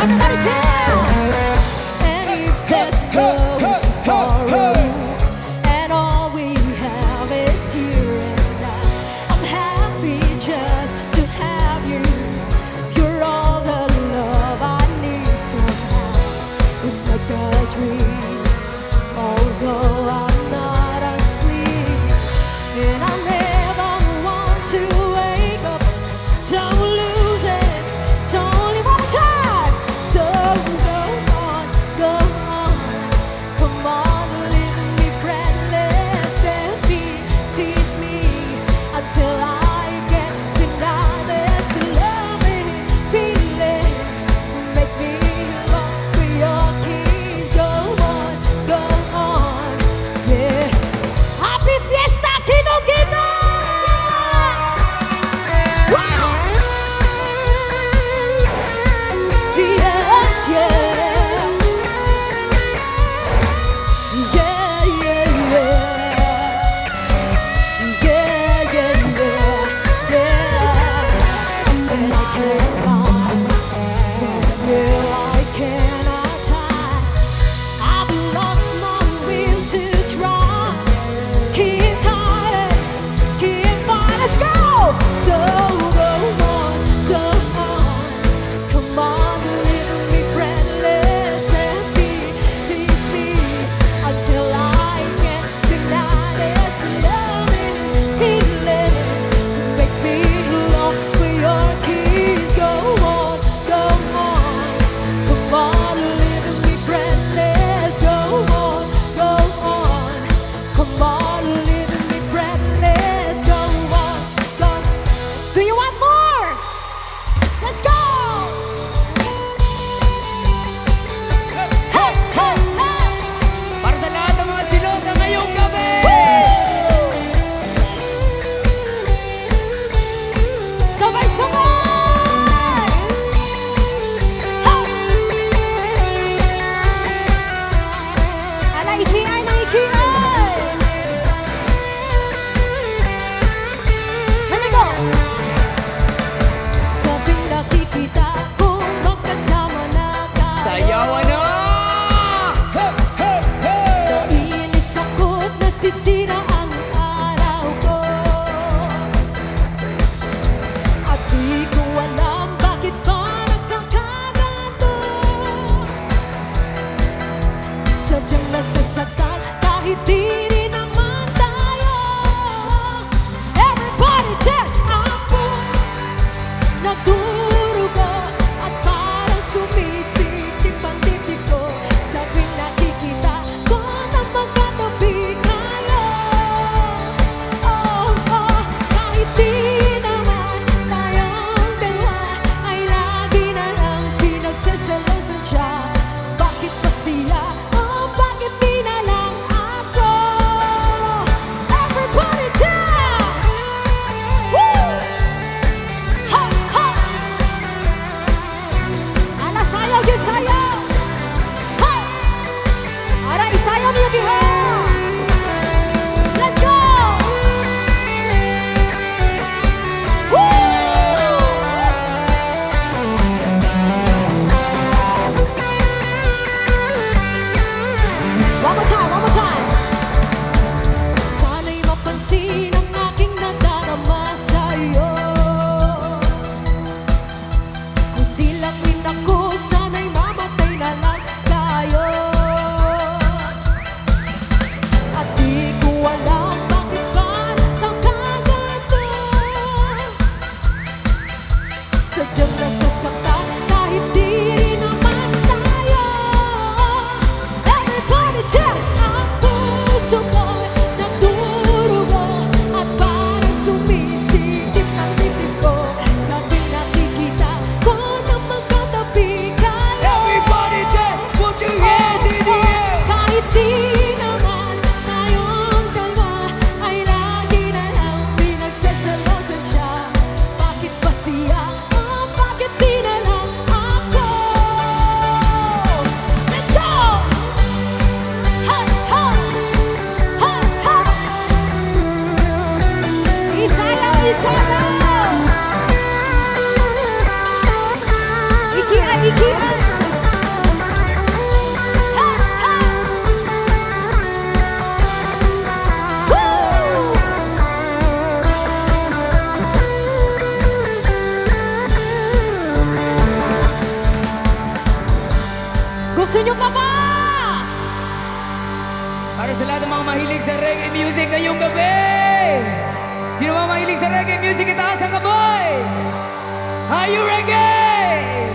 Everybody dance! And if there's no tomorrow, and all we have is here and now, I Sana! Ikian, ikian! Ha, ha! Woo! Gusto nyo pa ba? Para sa lahat ng mga mahilig sa reggae music ngayong gabi. Sino mga mahilig sa reggae music? Itaas ang kamay. Are you reggae?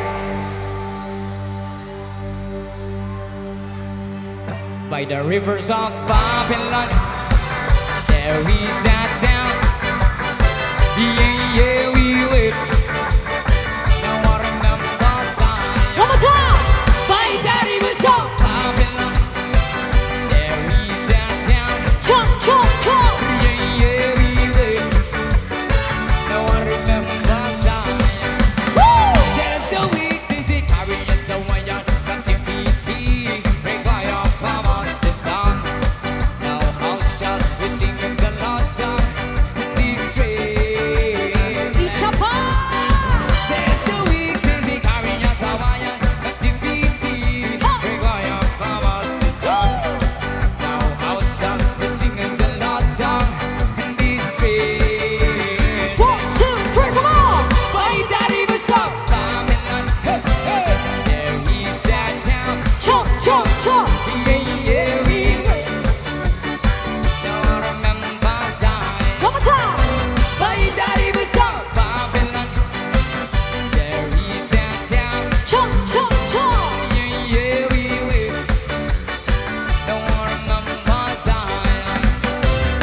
By the rivers of Babylon, there we sat down. Yeah, yeah, we wait. Now what remember Zion. One more time! By the rivers of Babylon, there we sat down. Chomp, chomp, chomp! Yeah, yeah, we wait. Now I remember Zion. Woo! There's a weak music carrying the wire, captivity. Require from us the song. Now how shall we sing the Lord's song? This way. Isa pa! There's the weak music carrying the wire, captivity. Require from us the song. Now how shall we sing the Lord's song? This way. 1, 2, 3, come on! By the rivers of Babylon, hey, hey, there we sat down. Chomp, chomp, chomp! Yeah, yeah, we wait. Now I remember Zion. One more time! By the rivers of Babylon, there we sat down. Chomp, chomp, chomp! Yeah, yeah, we wait. Now I remember Zion.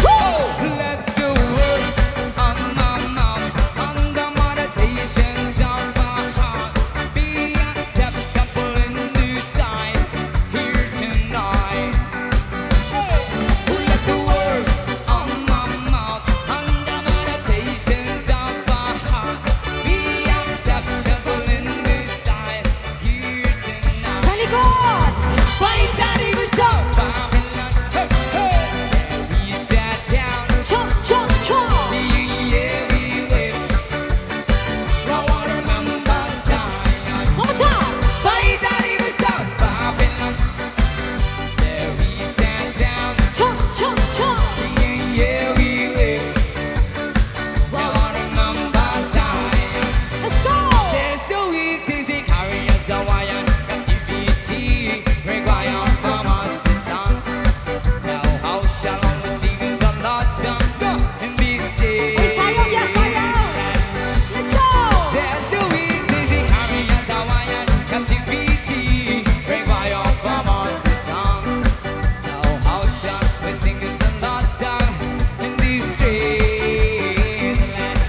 Woo! Let the word on my mouth, on the meditations of my heart, be acceptable in this sight here tonight. Let the word on my mouth, on the meditations of my heart, be acceptable in this sight here tonight. Sa likod! By the rivers of Babylon, hey, hey, there we sat down. Chomp, chomp, chomp! Yeah, we wait. Now I remember Zion. One more time! By the rivers of Babylon, there we sat down. Chomp, chomp, chomp! Yeah, we wait. Now I remember Zion. Let's go! There's the weak dizzy carriers of iron captivity. Require from us the song. Now how shall we sing the Lord's song in this day? Uy, sayang, yes, sayang! Let's go! There's a weak dizzy carriers of iron captivity. Require from us the song. Now how shall we sing the Lord's song in this strange land?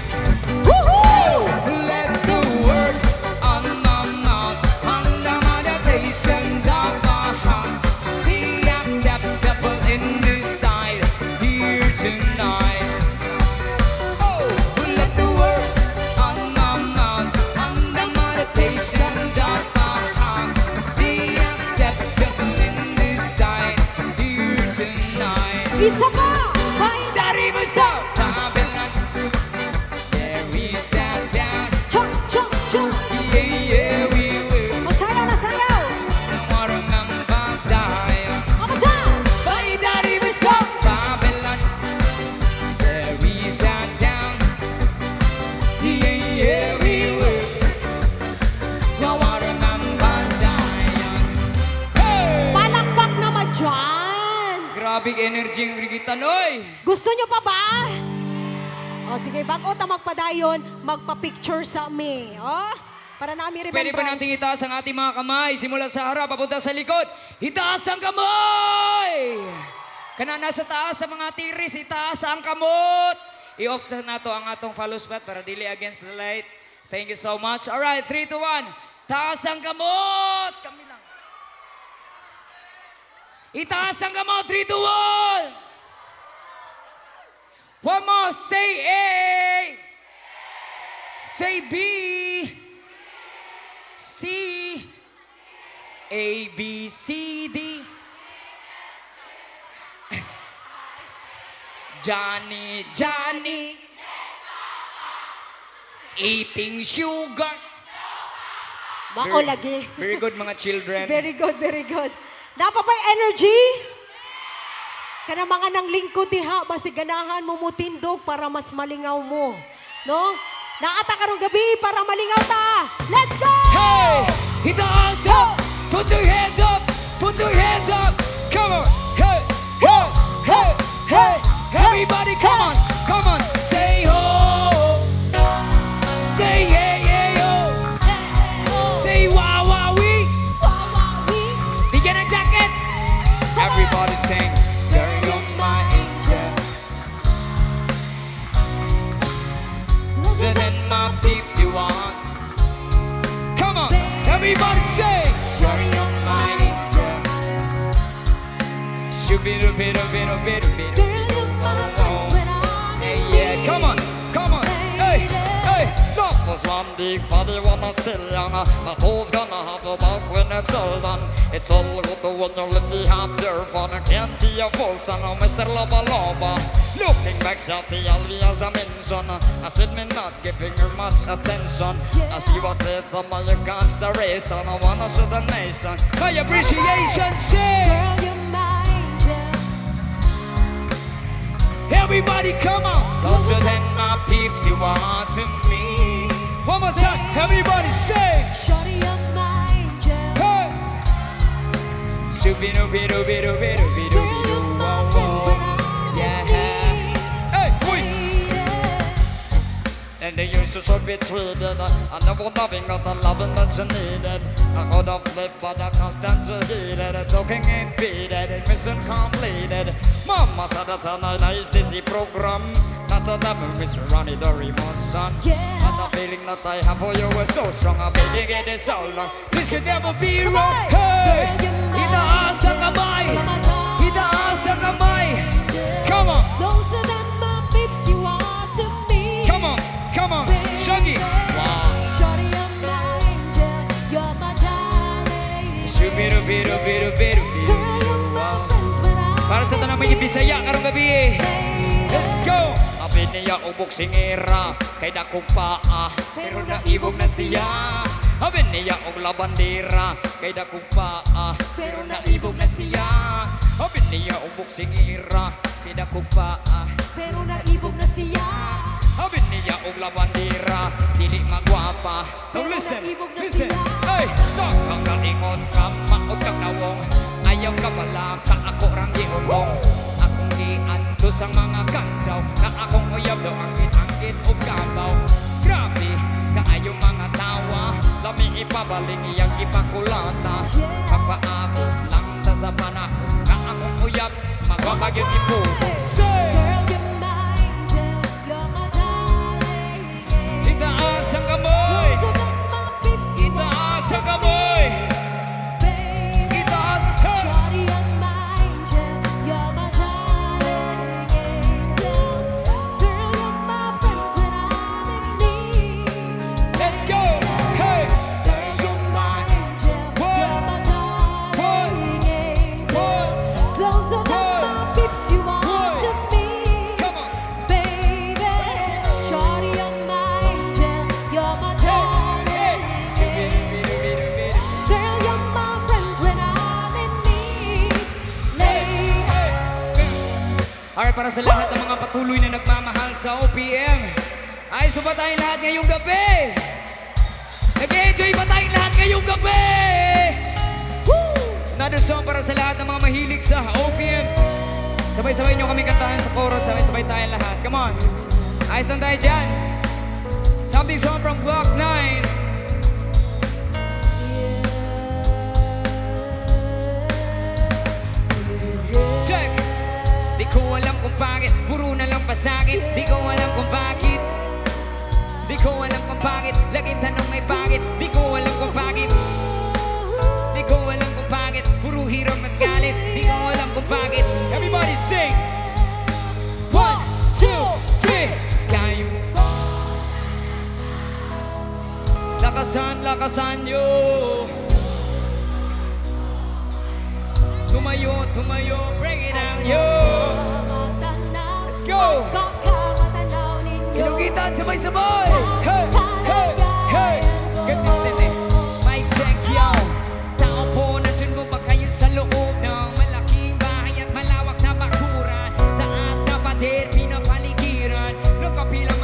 Woohoo! Let the word on my mouth, on the meditations of my heart, be acceptable in this sight here tonight. Oh, let the word on my mouth, on the meditations of my heart, be acceptable in this sight here tonight. Isa pa! By the rivers of Babylon, there we sat down. Chomp, chomp, chomp! Yeah, yeah, we will. Masayaw na sayaw! Now I remember Zion. One more time! By the rivers of Babylon, there we sat down. Yeah, yeah, we will. Now I remember Zion. Hey! Palakpak naman dyan! Grabe energy yung rigitan, oy! Gusto nyo pa ba? O sige, bago ta magpadayon, magpa-picture sa amin. O? Para namin remembrance. Pwede pa natin itaas ang ating mga kamay. Simula sa harap, papunta sa likod. Itaas ang kamay! Kana nasa taas sa mga tiris, itaas ang kamot. I-off na to ang atong follow spot para dili against the light. Thank you so much. Alright, 3, 2, 1. Taas ang kamot! Kami lang. Itaas ang kamot, 3, 2, 1. One more, say A. Say B. C. A, B, C, D. Johnny, Johnny. eating sugar. Mao lagi. Very good mga children. Very good, very good. Napa pa energy? Kana mga nang lingkod diha, basi ganahan mo mutindog para mas malingaw mo. No? Naata karong gabi para malingaw ta. Let's go! Hey, hit the arms up, put your hands up, put your hands up. Come on, hey, hey, hey, hey. Everybody, come on, say ho, say yeah, yeah, yo, say wow, wow, we. Bigyan ng jacket. Everybody sing, you're my angel. Closer than my peeps you want. Come on, everybody say, shawty, you're my angel. Shoo-be-doo-be-doo-be-doo-be-doo-be-doo. Hey, yeah, come on, hey, hey. Love was one big party when I'm still young. But who's gonna have a bug when it's all done? It's all good when you let me have your fun. Can't be a fool, son of Mr. Loba Loba. Looking back at the Alvias I mentioned, I said me not giving her much attention. I see what they thought my consideration. I wanna show the nation my appreciation. Say, Girl, you're my angel. everybody come on. Closer than my peeps you are to me. One more time, everybody say, Shawty, you're my angel. hey. Shoo-be-doo-be-doo-be-doo-be-doo-be-doo. Yeah. Hey, wait. And they used to so be treated. I never loving, not the loving that you needed. I could have lived, but I can't dance to heat it. Talking impeded, mission completed. Mama said that's a nice Disney program. Not a damn which Ronnie the emotion. Yeah. And the feeling that I have for you is so strong. I've been digging it so long. This could never be wrong. Hey, itaas ang kamay. Itaas ang kamay. Come on. Closer than my peeps you are to me. Come on, Shaggy. Wow. Shawty, you're my angel. You're my darling. Shoo-be-doo-be-doo-be-doo-be-doo. Girl, you're my friend when I'm Para sa tanang may Bisaya karong gabi. Let's go. Abi niya ubok singera kay dakong paa pero naibog na siya. Abi niya og labandera kay dakong paa pero naibog na siya. Abi niya ubok singera kay dakong paa pero naibog na siya. Abi niya og labandera dili magwapa. Now listen, hey, kang kaingon ka maog kang nawong ayaw ka pala ka ako rang giulong. Akong gianto sa mga kantsaw na akong uyab daw angkit-angkit o kabaw. Grabe kaayo mga tawa lami ipabaling iyang ipakulata. Pagpaabot lang ta sa panahon na akong uyab magbabagyot ipubog. Say, Girl, you're my angel. You're my darling. itaas ang kamay. Closer than my peeps you are. Itaas ang kamay. Baby. Itaas, hey. Shawty, you're my angel. You're my darling angel. Girl, you're my friend when I'm in need. Let's go. Hey. Girl, you're my angel. You're my darling angel. Closer than my peeps you are to me. Come on. Baby, shawty, you're my angel. You're my darling angel. Girl, you're my friend when I'm in need. Lady. Alright, para sa lahat ng mga patuloy na nagmamahal sa OPM, ayos ba tayong lahat ngayong gabi? Nag-enjoy ba tayong lahat ngayong gabi? Woo! Another song para sa lahat ng mga mahilig sa OPM. Sabay-sabay nyo kami kantahan sa chorus, sabay-sabay tayong lahat. Come on. Ayos lang tayo dyan. Something song from Block 9. Check! Di ko alam kung bakit, puro na lang pasakit. Di ko alam kung bakit. Di ko alam kung bakit, laging tanong may bakit. Di ko alam kung bakit. Di ko alam kung bakit, puro hirap at galit. Di ko alam kung bakit. Everybody sing! 1, 2, 3 Kayo lakasan nyo. Tumayo, bring it down, yo. Let's go! Ilugitan, sabay-sabay. Hey!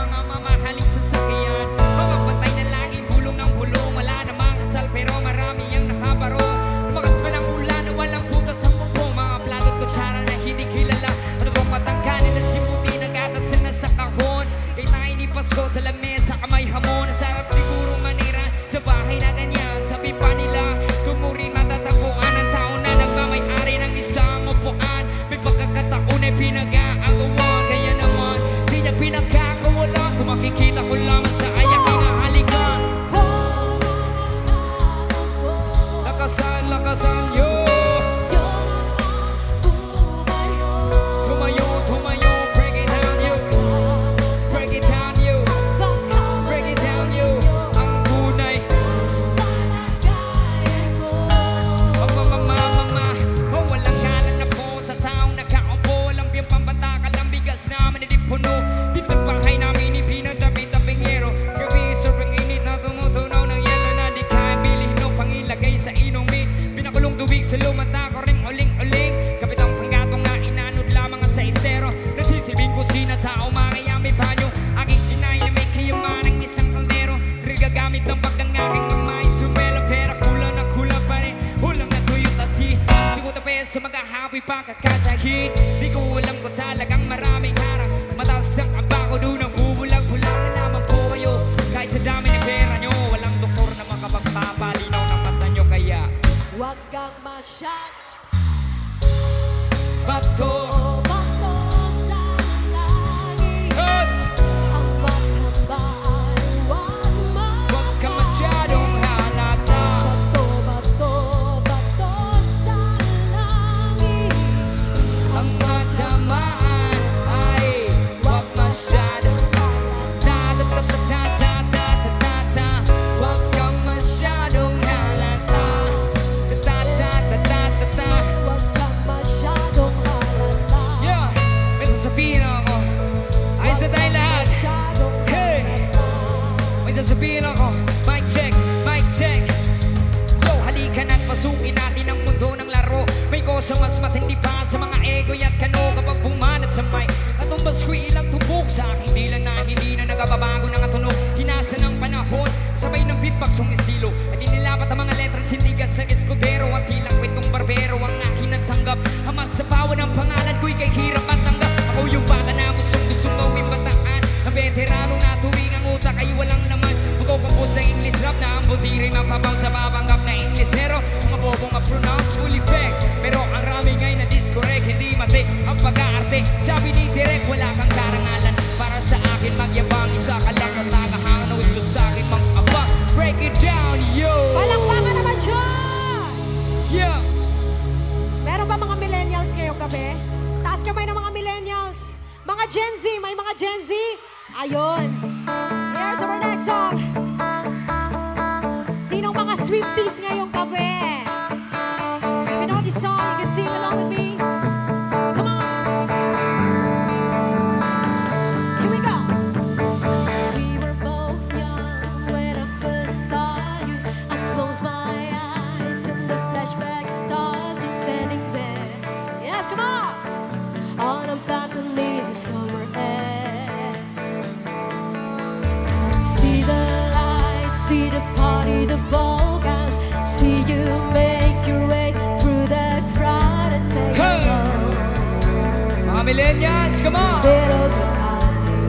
mga mamahaling sasakyan. Mga patay na laging bulong ng bulong. Wala namang kasal pero marami ang nakabaro. Lumakas man ang ulan na walang butas ang pupo. Mga plato at kutsara na hindi kilala. At itong matangkanin na simuti na gatas na sa kahon. Kay tayo ni Pasko sa lamesa kamay hamon. Nasarap siguro manira sa bahay na ganyan. Sabi pa nila tumurin matatagpuan ang tao na nagmamay-ari ng isang upuan. May pagkakataon ay pinag-aagawan. Kaya naman di niya pinagkakawalan. Kung makikita ko lamang sa ayak ay nahalikan. Lakasan, lakasan yo. Tumayo, tumayo, break it down yo. Break it down yo. Break it down yo. Ang tunay. Mama, oh, walang kalan na po sa taong nakaupo. Walang biyang pambatakal ang bigas namin hindi puno. Dito bahay namin ipinagtabi-tabing hero. Sa gabi sobrang init na tumutunaw ng yelo na di kaya bilhin o pangilagay sa inumi. Pinakulong tubig sa lumata ko ring uling-uling. Kapitang panggatong na inanod lamang sa estero. Nasisilbing kusina sa umangaya may banyo. Aking kinay na may kayamanang isang kaldero. Rigagamit ng pagdang aking kamay. Sumela pera kulang na kulang pa rin. Ulam na tuyo tasi 50 peso maghahawi pa kakasahid. Di ko alam ko talagang maraming harang. Mataas ng aba ko doon ang bubulag-bulag na naman po kayo. Kahit sa dami ng pera nyo, walang doktor na makapagpapalinaw ng mata nyo. Kaya Huwag kang masyad bato bato sa langit. at Ang maghamba ay huwag ka masyadong halata. bato sa langit. Ang matamaan ay huwag masyadong ta-ta-ta-ta-ta-ta-ta-ta. Huwag kang masyadong halata. Ta-ta-ta-ta-ta-ta. Huwag kang masyadong halata. Yeah, may sasabihin ako. Ayos na tayo lahat. Masyadong Hey! May sasabihin ako. Mic check, mic check. Yo, halika na't pasukin natin ang mundo ng laro. May kosa mas matindi pa sa mga ego'y at kano. Kapag bumanat sa mic, natumbas ko ilang tubog sa aking dila na hindi na nagababago ng tunog. Hinasa ng panahon, sabay ng beatbox ang estilo. At inilapat ang mga letrang sintigas ng eskudero. Ang tilang kwentong barbero ang akin nagtanggap. Hamas sa bawa ng pangalan ko'y kay hirap at tanggap. Ako yung bata na gustong gawing bataan. Ang veterano na tuwing ang utak ay walang laman. Magkukumpos na English rap na ang butiri mapapaw sa babanggap na Inglesero. Mga bobong ma-pronounce full effect. Pero ang rami ngay na discorrect, hindi mati ang pag-aarte. Sabi ni Direk, wala kang karangalan. Para sa akin magyabang, isa ka lang ang tagahangan. O isa sa akin mang abang. Break it down, yo! Palakpakan naman dyan! Yeah! Meron ba mga millennials ngayong gabi? Taas kamay ng mga millennials. Mga Gen Z, may mga Gen Z? Ayun. Here's our next song. Sinong mga Swifties ngayong gabi? If you know this song, you can sing along with me. Come on. Here we go. We were both young when I first saw you. I closed my eyes and the flashback stars are standing there. Yes, come on. On a balcony in summer air. See the lights, see the party, the ball gowns. See you make your way through the crowd and say Hey! hello. Mga millennials, come on! Little did I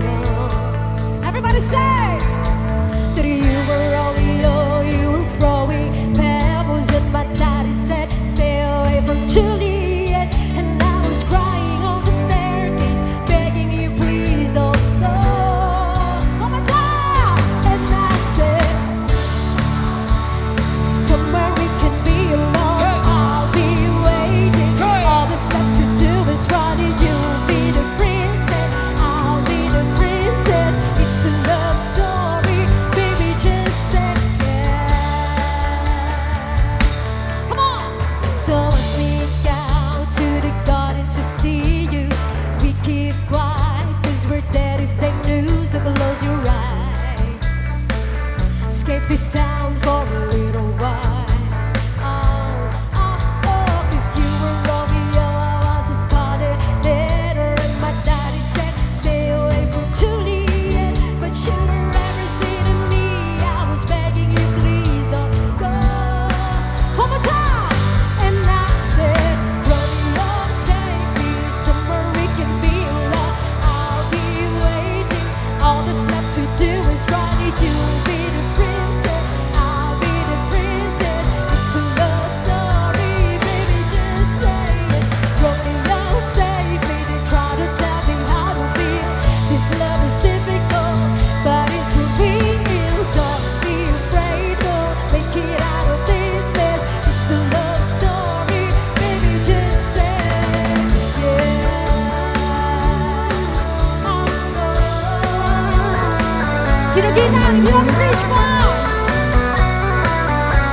know. Everybody say that you were Romeo, you were throwing pebbles, and my daddy said, stay away from Juliet. And I was crying on the staircase, begging you, please don't go. One more time. And I said, somewhere we can be alone. Hey. I'll be waiting. Hey. All that's left to do is run, and you'll be the princess. I'll be the princess. It's a love story. Kinugina, Kinugina Beach Mall.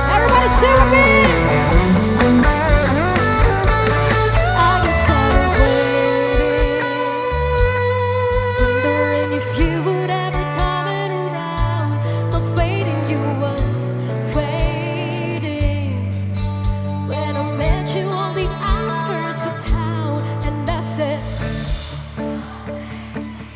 Everybody sing with me. I get tired of waiting, wondering if you would ever come around. My faith in you was fading when I met you on the outskirts of town, and I said,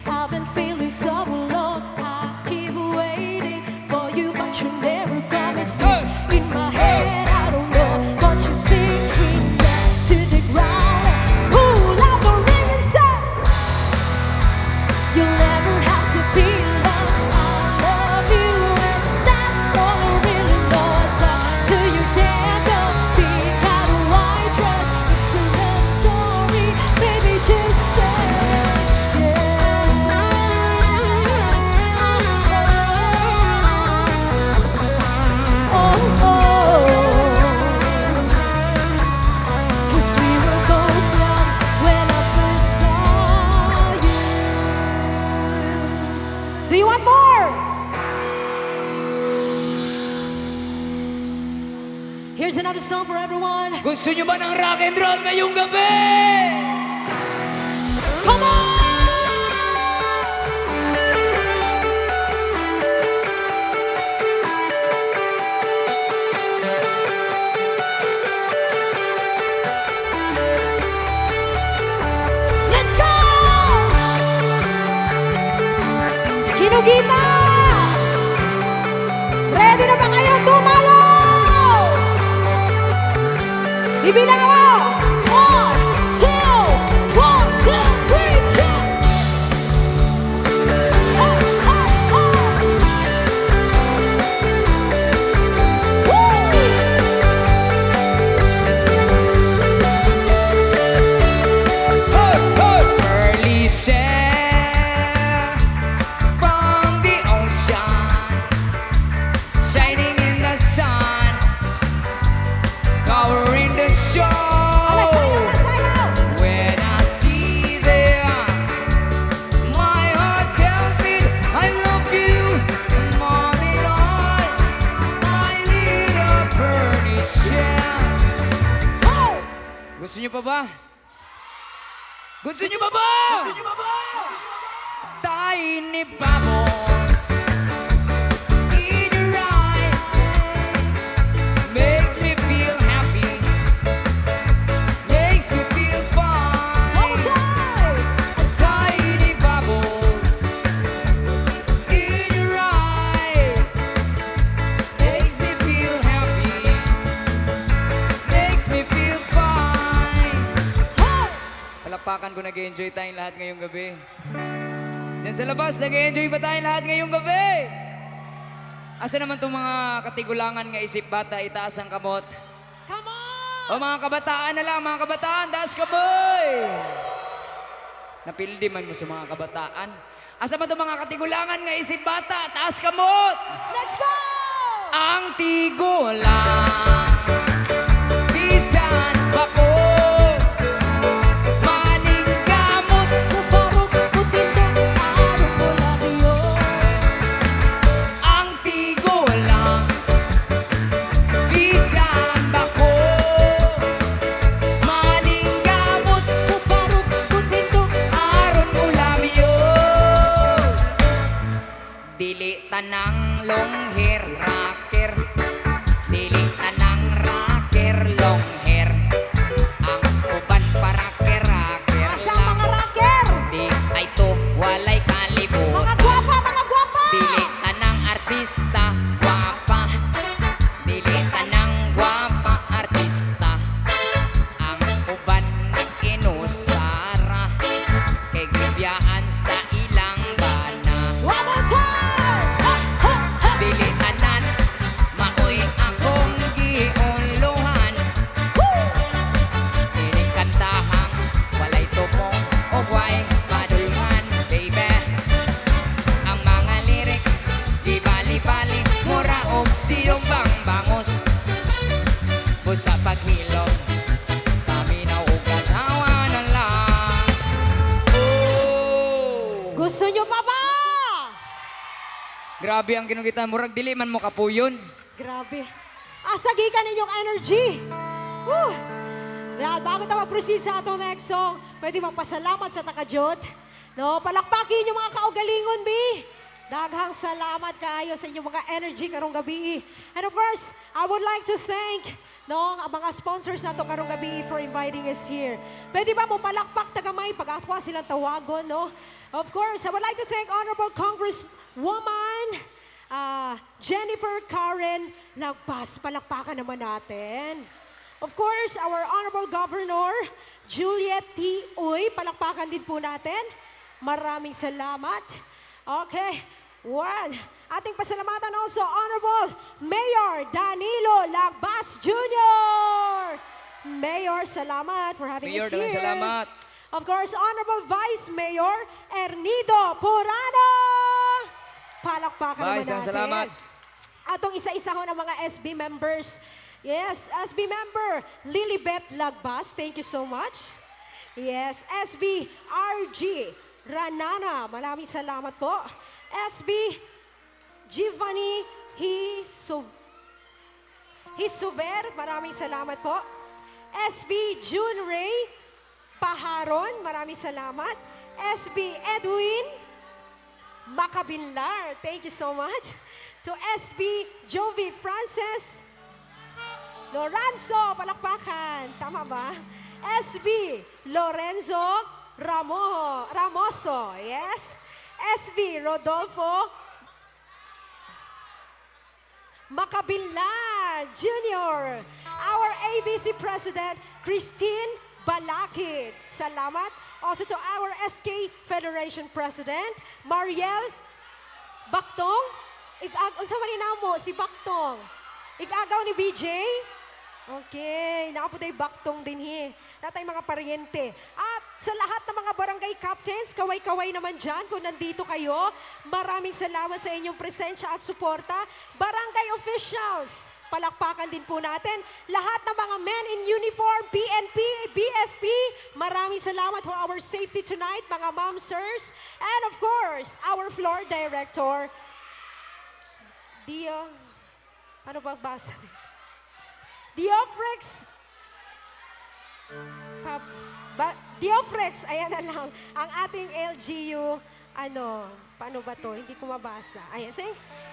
I've been feeling so alone. I keep waiting for you, but you never come. It's this in my head. I don't know what you're thinking. Down to the ground and pull out the ring and say, you'll never have to be alone. I love you, and that's all I really know. I talk to you, damn young, big out of white dress. It's a love story, baby. Just say yes. Oh, oh. 'Cause we were both young when I first saw you. Do you want more? Here's another song for everyone. Gusto nyo ba ng rock and roll ngayong gabi? Come on! Let's go! Kinugita! Ready na ba kayong tumalo? Bibilang ako! 1, 2, 1, 2, 3, jump! Hey, hey, hey! Early set from the ocean, shining in the sun, covering the shore. When I see them, my heart tells me I love you more than all, my little birdie shell. Gusto niyo pa ba? Gusto niyo pa ba? Tiny bubbles in your eyes makes me feel happy, makes me feel fine. Tiny bubbles in your eyes makes me feel happy, makes me feel fine. Palakpakan ko, nag-enjoy tayong lahat ngayong gabi. Diyan sa labas, nag-enjoy ba tayong lahat ngayong gabi? Asa naman itong mga katigulangan nga isip bata, itaas ang kamot? Come on! O mga kabataan na lang, mga kabataan, taas ka boy! Napildi man mo sa mga kabataan. Asa man itong mga katigulangan nga isip bata, taas kamot! Let's go! Ang tigulang, bisan bako, maning gamot, Mubarok putin ko, araw ko lagi yun. ang tigulang, bisan bako, maning gamot, Mubarok putin ko, aron ulam yun. Dili tanang long hair rocker, dili tanang rocker long hair, ang uban para racker asa lang. mga rocker? Di ay to walay kalibot. Mga gwapa, mga gwapa! Dili tanang artista gwapa, dili tanang gwapa artista, ang uban nag-inusara kay gibiyaan sa ilang bana. One more time! Ha, ha, ha! Dili tanan maoy akong giunluhan, dili kantahang walay tumong o way madulngan, baby. Ang mga lyrics di bali-bali, mura og siyong bangos. Busa paghilom, paminaw ug kadhawanan lang. Oh. Gusto nyo pa ba? Grabe ang ginugitan. Murag dili man mo kapuyon. Grabe. Asagi ka ninyong energy. Woo! Yan, bago tayo mag-proceed sa atong next song, pwede magpasalamat sa takajot. No, palakpakin yung mga kaugalingon, bi. Daghang salamat kayo sa inyong mga energy karong gabi. And of course, I would like to thank ang mga sponsors nato karong gabi for inviting us here. Pwede ba mo palakpak tagamay pag-atwa silang tawagon, no? Of course, I would like to thank Honorable Congresswoman Jennifer Karen Lagbas. Palakpakan naman natin. Of course, our Honorable Governor Juliet T. Uy. Palakpakan din po natin. Maraming salamat. Okay. One. Ating pasalamatan also, Honorable Mayor Danilo Lagbas Jr. Mayor, salamat for having Mayor, us here. salamat. Of course, Honorable Vice Mayor Ernido Purano. Palakpakan naman Vice, natin. salamat. Atong isa-isa ho ng mga SB members. Yes, SB member Lilibet Lagbas, thank you so much. Yes, SB RG Ranana, maraming salamat po. SB Giovanni Hisuver, maraming salamat po. SB June Ray Paharon, maraming salamat. SB Edwin Macabinlar, thank you so much. To SB Jovi Francis Lorenzo, palakpakan, tama ba? SB Lorenzo Ramoso, yes. SB Rodolfo Macabinlar Jr. Our ABC President, Christine Balakid. Salamat. Also to our SK Federation President, Mariel Baktong. Unsa man ni namo si Baktong? Igagaw ni BJ? Okay, nakapuday Baktong din natay mga paryente. At sa lahat ng mga barangay captains, kaway-kaway naman dyan kung nandito kayo. Maraming salamat sa inyong presensya at suporta. Barangay officials, palakpakan din po natin. Lahat ng mga men in uniform, PNP, BFP, maraming salamat for our safety tonight, mga ma'am, sirs. And of course, our floor director, Dio, ano ba basa? Diofrex, ayan na lang, ang ating LGU, paano ba to? Hindi ko mabasa. Ayan,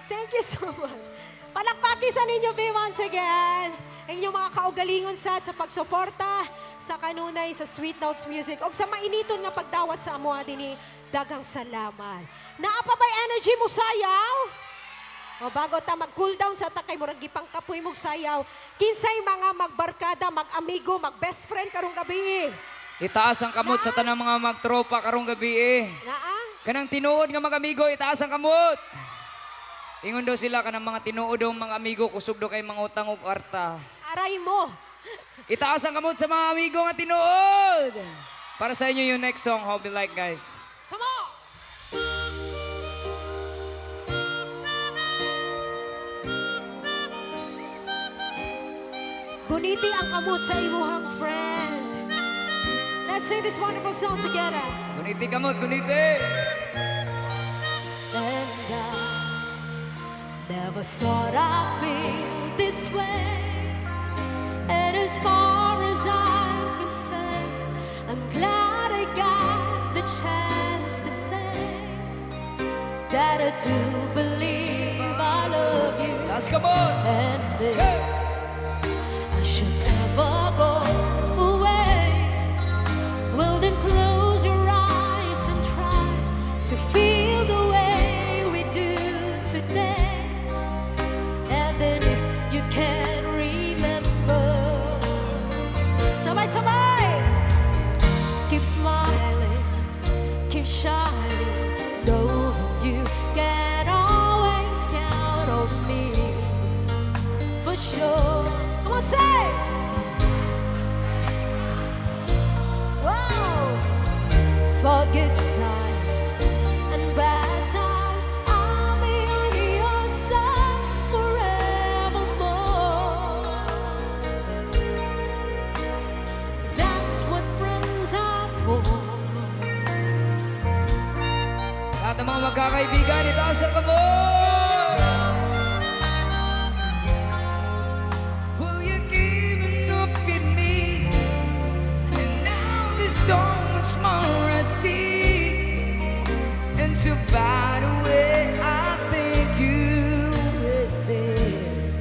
thank you so much. Palakpakisan ninyo, B, once again. Ang inyong mga kaugalingon sa pagsuporta sa kanunay, sa Sweet Notes Music, o sa mainiton nga pagdawat sa amuha din dagang salamat. Naapa ba'y energy mo sayaw? O bago ta mag-cool down sa takay, murag gipang kapoy mong sayaw. Kinsay mga magbarkada, mag-amigo, mag-best friend karong gabi. Itaas ang kamot sa tanang mga magtropa karong gabi. Naa? Kanang tinuod nga mag-amigo, itaas ang kamot. Ingon daw sila kanang mga tinuod daw mga amigo, kusog daw kay mga utang o kwarta. Aray mo. Itaas ang kamot sa mga amigo nga tinuod. Para sa inyo yung next song, How Be Like, guys. Come on! Guniti ang kamot sa imuhang friend. Let's sing this wonderful song together. Guniti kamot, guniti. And I never thought I'd feel this way. And as far as I'm concerned, I'm glad I got the chance to say that I do believe I love you. Taas kamot. And if I should ever go away, well then close your eyes and try to feel the way we do today. And then if you can remember, sabay-sabay, keep smiling, keep shining, know you can always count on me for sure. Come on, say! Wow! For good times and bad times, I'll be on your side forevermore. That's what friends are for. Lahat ng mga magkakaibigan, itaas ang kamot. so by the way, I thank you with it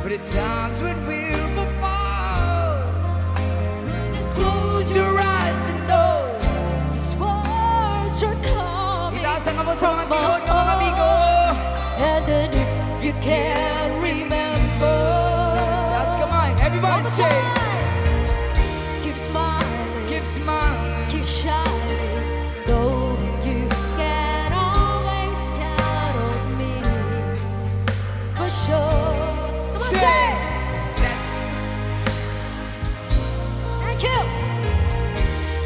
for the times when we're apart. Close your eyes and know These words are coming itaas ang kamot sa mga from my pilot, mga amigo. heart. And then if you can't remember, Taas kamay, everybody one more say, time. Keep smiling, keep smiling. keep shining. Though you can always count on me for sure. Come on, say. That's Thank you.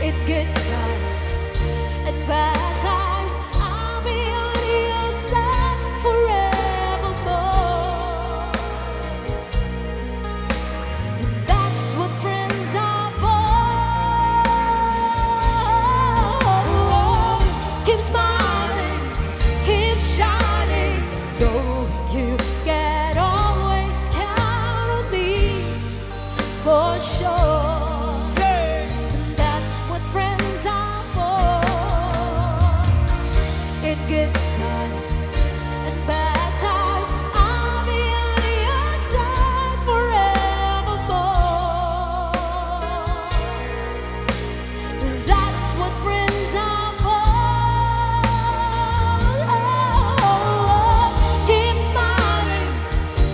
In good times and bad times, I'll be on your side forevermore. And that's what friends are for. Keep smiling, keep shining. Though you can always count on me for sure. say, That's what friends are for. In good times and bad times, I'll be on your side forevermore. That's what friends are for. Keep smiling,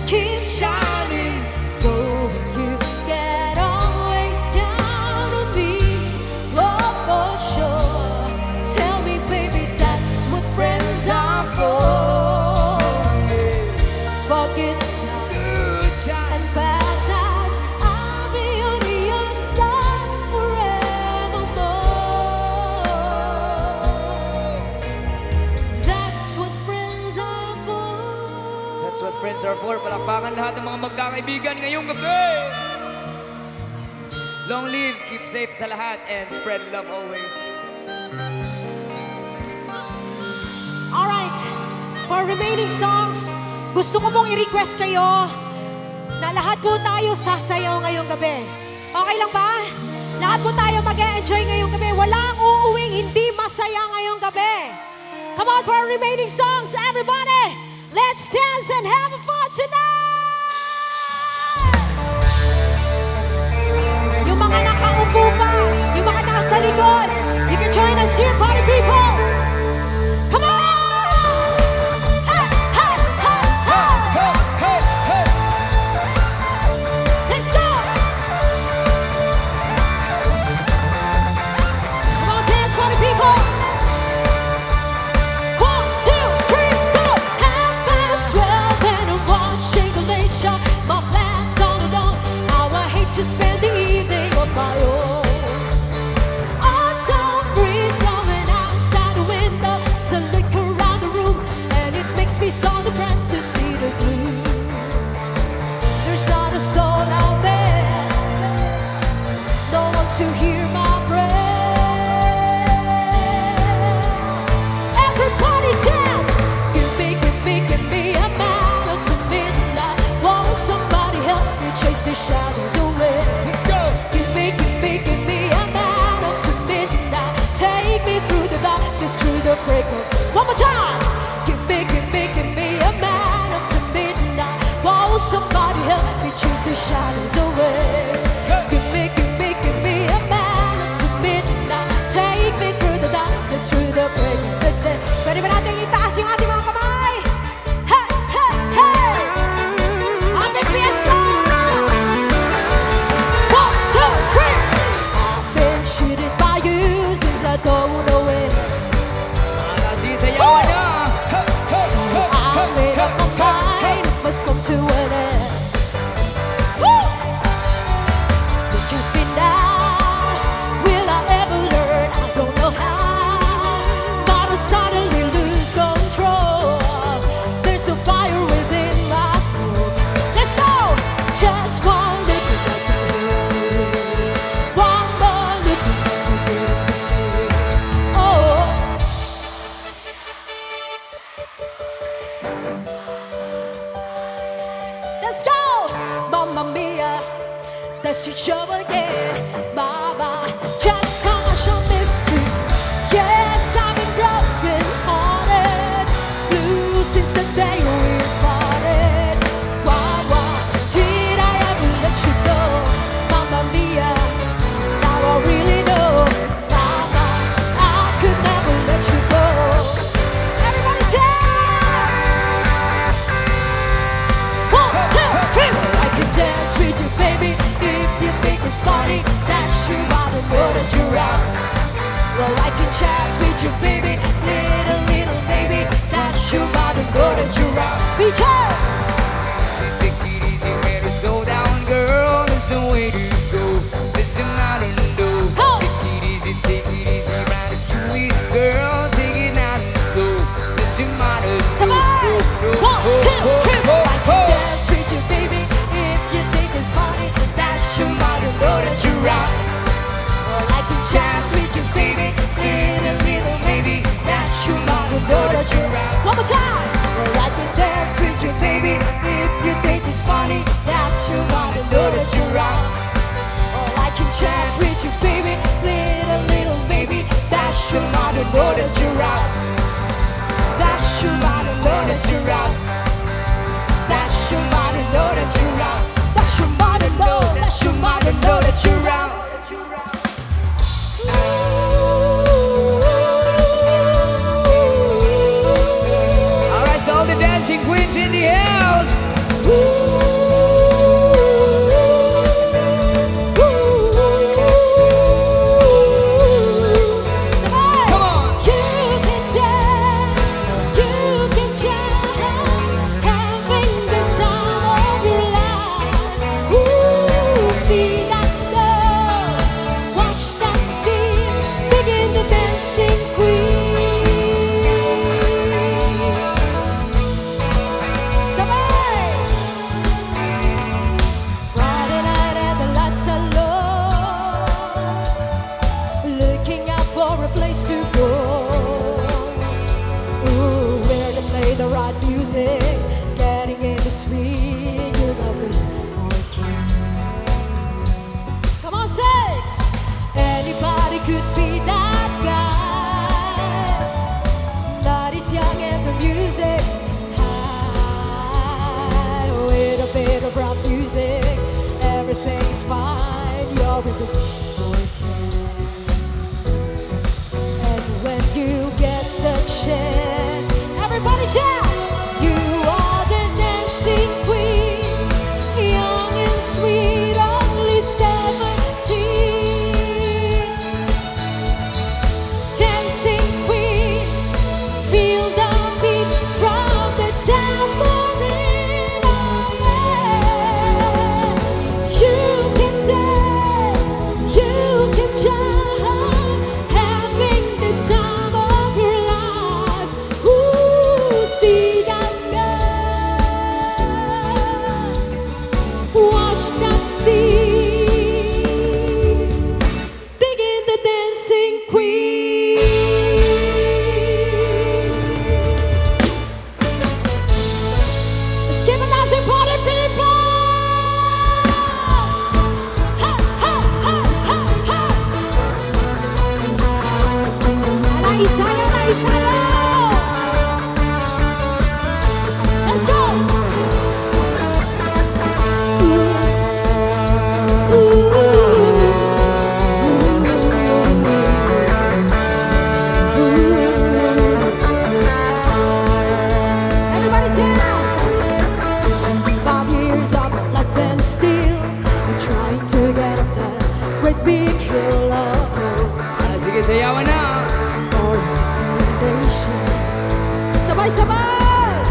keep shining. Though you can always count on me, oh, for sure. Tell me, baby, that's what friends are for. For good times good time. and bad times, I'll be on your side forevermore. That's what friends are for. That's what friends are for. Palakpakan lahat ng mga magkakaibigan ngayong gabi. Long live, keep safe sa lahat, and spread love always. Alright, for remaining songs, gusto ko pong i-request kayo na lahat po tayo sasayaw ngayong gabi. Okay lang ba? Lahat po tayo mag-enjoy ngayong gabi. Walang uuwing hindi masaya ngayong gabi. Come on, for remaining songs, everybody! Let's dance and have fun tonight! Yung mga nakaupo pa, yung mga nasa likod, you can join us here, party people! Come on! Hey, hey, hey, hey! Let's go! Come on, dance, party people! 1, 2, 3, go! 12:30 and I'm watching the late show. My plans all alone. How I hate to spend the evening on my own. Autumn breeze blowing outside the window. So look around the room and it makes me so depressed to see the blue. There's not a soul out there, no one to hear my breath. Everybody dance! Give me a man up to midnight. Won't somebody help me chase the shadows away? Let's go! Give me a man up to midnight. Take me through the darkness, through the break of. One more time! Give me a man up to midnight. Won't somebody help me chase the shadows away? Give me a man up to midnight. Take me through the darkness, through the break of the day. Pwede ba natin itaas yung ating mga kamay? Hey, hey, hey! Happy Fiesta! 1, 2, 3! I've been cheated by you since I don't know it. Mga nasisiyawan na. So I made up my mind, it must come to an end. Woo! Look at me now, will I ever learn? I don't know how, but I suddenly lose control. There's a fire within my soul. Let's go! Just one look at you, one more look at you. Oh. Let's go! Mamma mia, that's your show again. Mama, just touch on mystery. Yes, I've been broken the day we parted. Why did I ever let you go? Mamma mia, now I really know. Mama, I could never let you go. Everybody dance! 1, 2, 3. I can dance with you, baby, if you think it's funny. That's true, I don't know that you're out. Well, I can chat with you, baby, little baby. That's true, I don't know that you're out. Beach out! Take it easy, better slow down, girl. There's no way to go. There's a mountain door. Ho! Take it easy, ride it to it, girl. Take it nice and slow. There's a mountain door. Somebody! 1, 2, 3. I can dance with you, baby, if you think it's funny. That's true, I don't know that you're out. Well, I can chat with you, baby, little baby. That's true, I don't know that you're out. One more time! Well, I can dance with you, baby, if you think it's funny. That's true, I don't know that you're out. Well, I can chat with you, baby, little baby. That's true, I don't know that you're out. That's true, I don't know that you're out. That's true, I don't know that you're out. That's true, I don't know. That's true, I don't know that you're out. Alright, so all the dancing queens in the house. Come on. You can dance, you can jump, having the time of your life. Ooh, see that girl, watch that scene, begin the dancing queen. Somebody! Friday night and the lights are low, looking out for a place to go. Ooh, where to play the right music, getting in the swing, you love the working. Come on, say! Anybody could be that guy, but he's young and the music's high. With a bit of rock music, everything's fine. You're in the 14. And when you get the chance, everybody dance! You are the dancing queen, young and sweet, only 17. Dancing queen, feel the beat from the tambourine. Oh yeah. You can dance, you can jump, having the time of your life. Ooh, see that girl, watch that scene, begin the dancing queen. Let's give a nice and party, people! Ha, ha, ha, ha, ha. Ala Isayo. Let's go! Everybody down! 25 years of life and still you're trying to get up that great big hill of hope. Sige, sayawan na. Or destination. Sabay-sabay!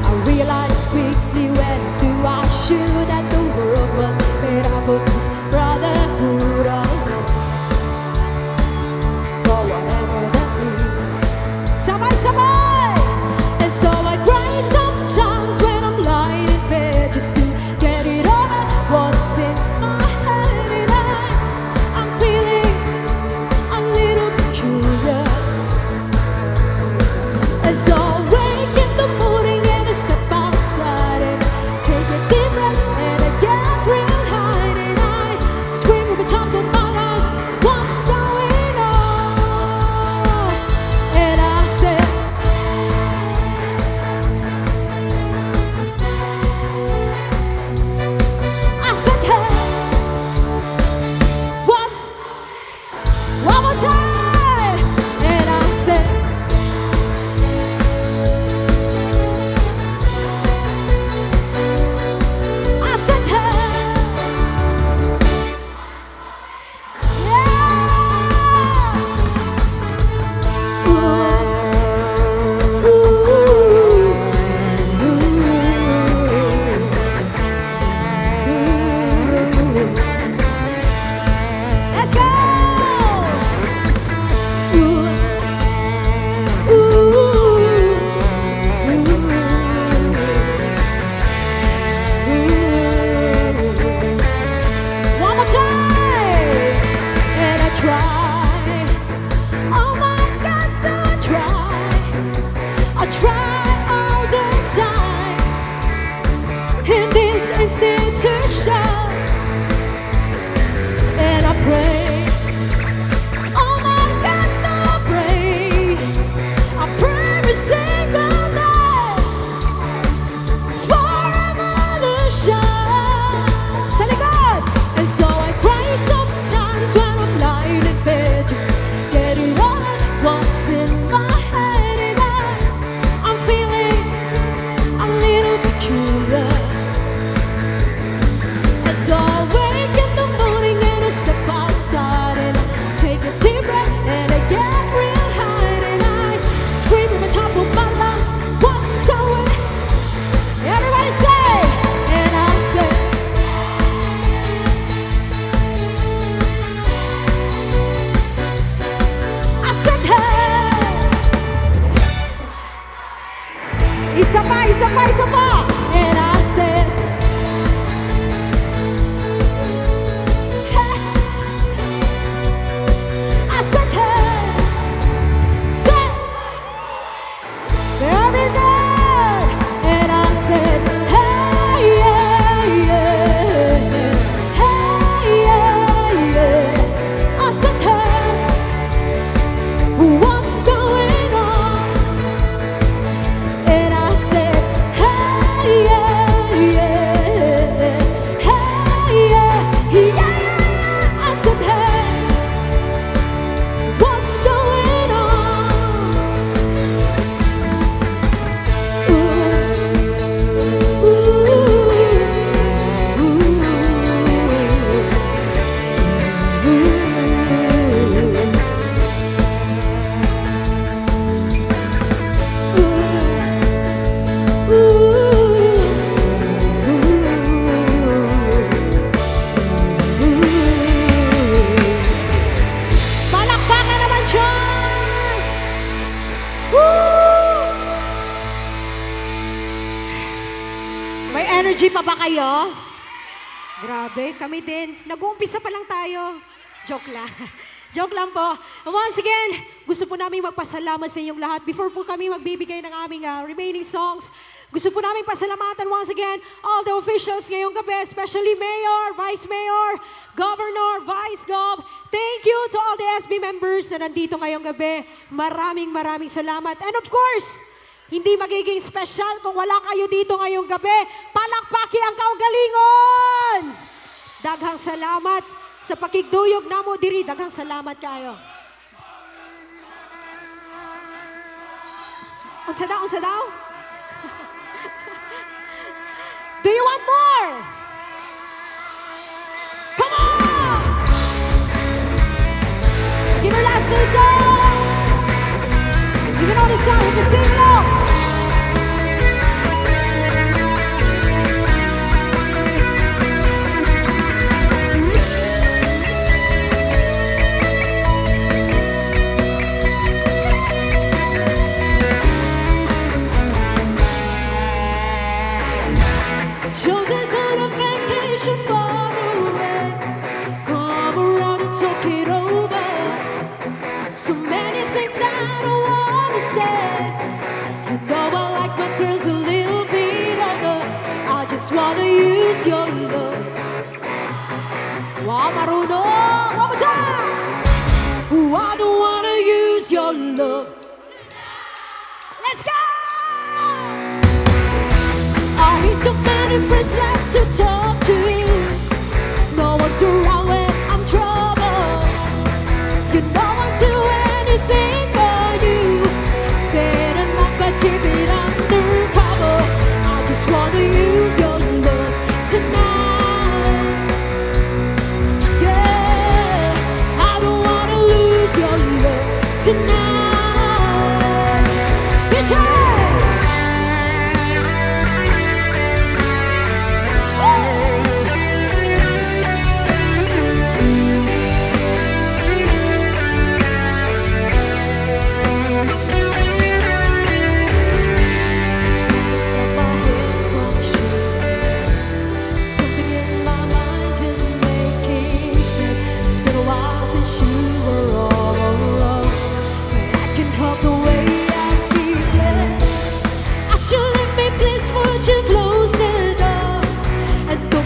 I realized quickly when do I should that the world was made up of this brotherhood of love. For whatever that means. Sabay-sabay! And so I cry sometimes when I'm lying in bed just to get it over what's in my head. And I'm feeling a little peculiar. And so waking Isa pa, isa pa, isa pa. And I said, hey. I said, hey. Say, very good. And I said, hey, yeah, yeah. Hey, yeah, yeah. I said, hey. What's going on? And I said, hey, yeah, yeah. Hey, yeah, yeah. I said, hey, what's going on? Ooh, Palakpakan naman dyan! Woo! May energy pa ba kayo? Grabe, kami din. Nag-uumpisa pa lang tayo. Joke lang. Joke lang po. Once again, gusto po namin magpasalamat sa inyong lahat. Before po kami magbibigay ng aming remaining songs, gusto po namin pasalamatan once again all the officials ngayong gabi, especially Mayor, Vice Mayor, Governor, Vice Gov. Thank you to all the SB members na nandito ngayong gabi. Maraming salamat. And of course, hindi magiging special kung wala kayo dito ngayong gabi. Palakpaki ang kaugalingon! Daghang salamat sa pakigduyog namo diri. Daghang salamat kayo. Unsa daw, unsa daw? Do you want more? Come on! Give her last two songs! You can only song, you can sing along! Joseph's on a vacation far away. Come around and talk it over. So many things that I wanna say. You know I like my girls a little bit older. I just wanna use your love. Wow, Maruno, one more time. Ooh, I don't wanna use your love. Let's go! I hate the many friends like to talk to you. No one's around when I'm troubled. You know I'll do anything for you. Stay the night but keep it undercover. I just wanna use your love tonight. Yeah, I don't wanna lose your love tonight. Bitch,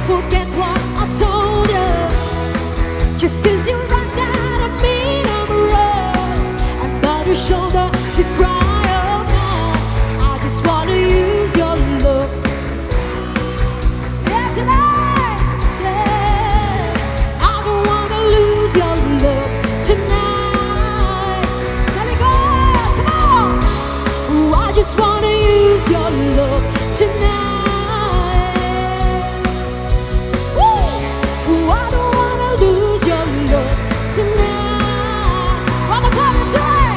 forget what I told you. Just cause you're right that I mean I'm wrong. I'm not your shoulder to cry on. I just wanna use your love. Yeah, tonight. Yeah, I don't wanna lose your love tonight. So we go, come on. Ooh, I just wanna use your love tonight. Tonight, one more time, say,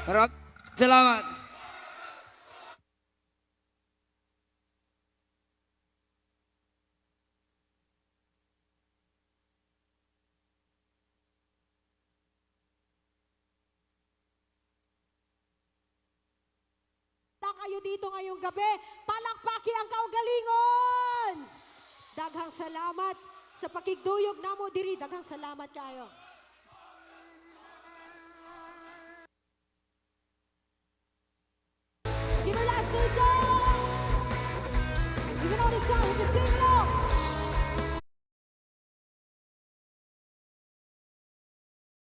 Maraming salamat. Kayo dito ngayong gabi, palakpaki ang kaugalingon! Daghang salamat sa pakigduyog namo diri, daghang salamat kayo. Give me last two songs! Even on the song with the sing along!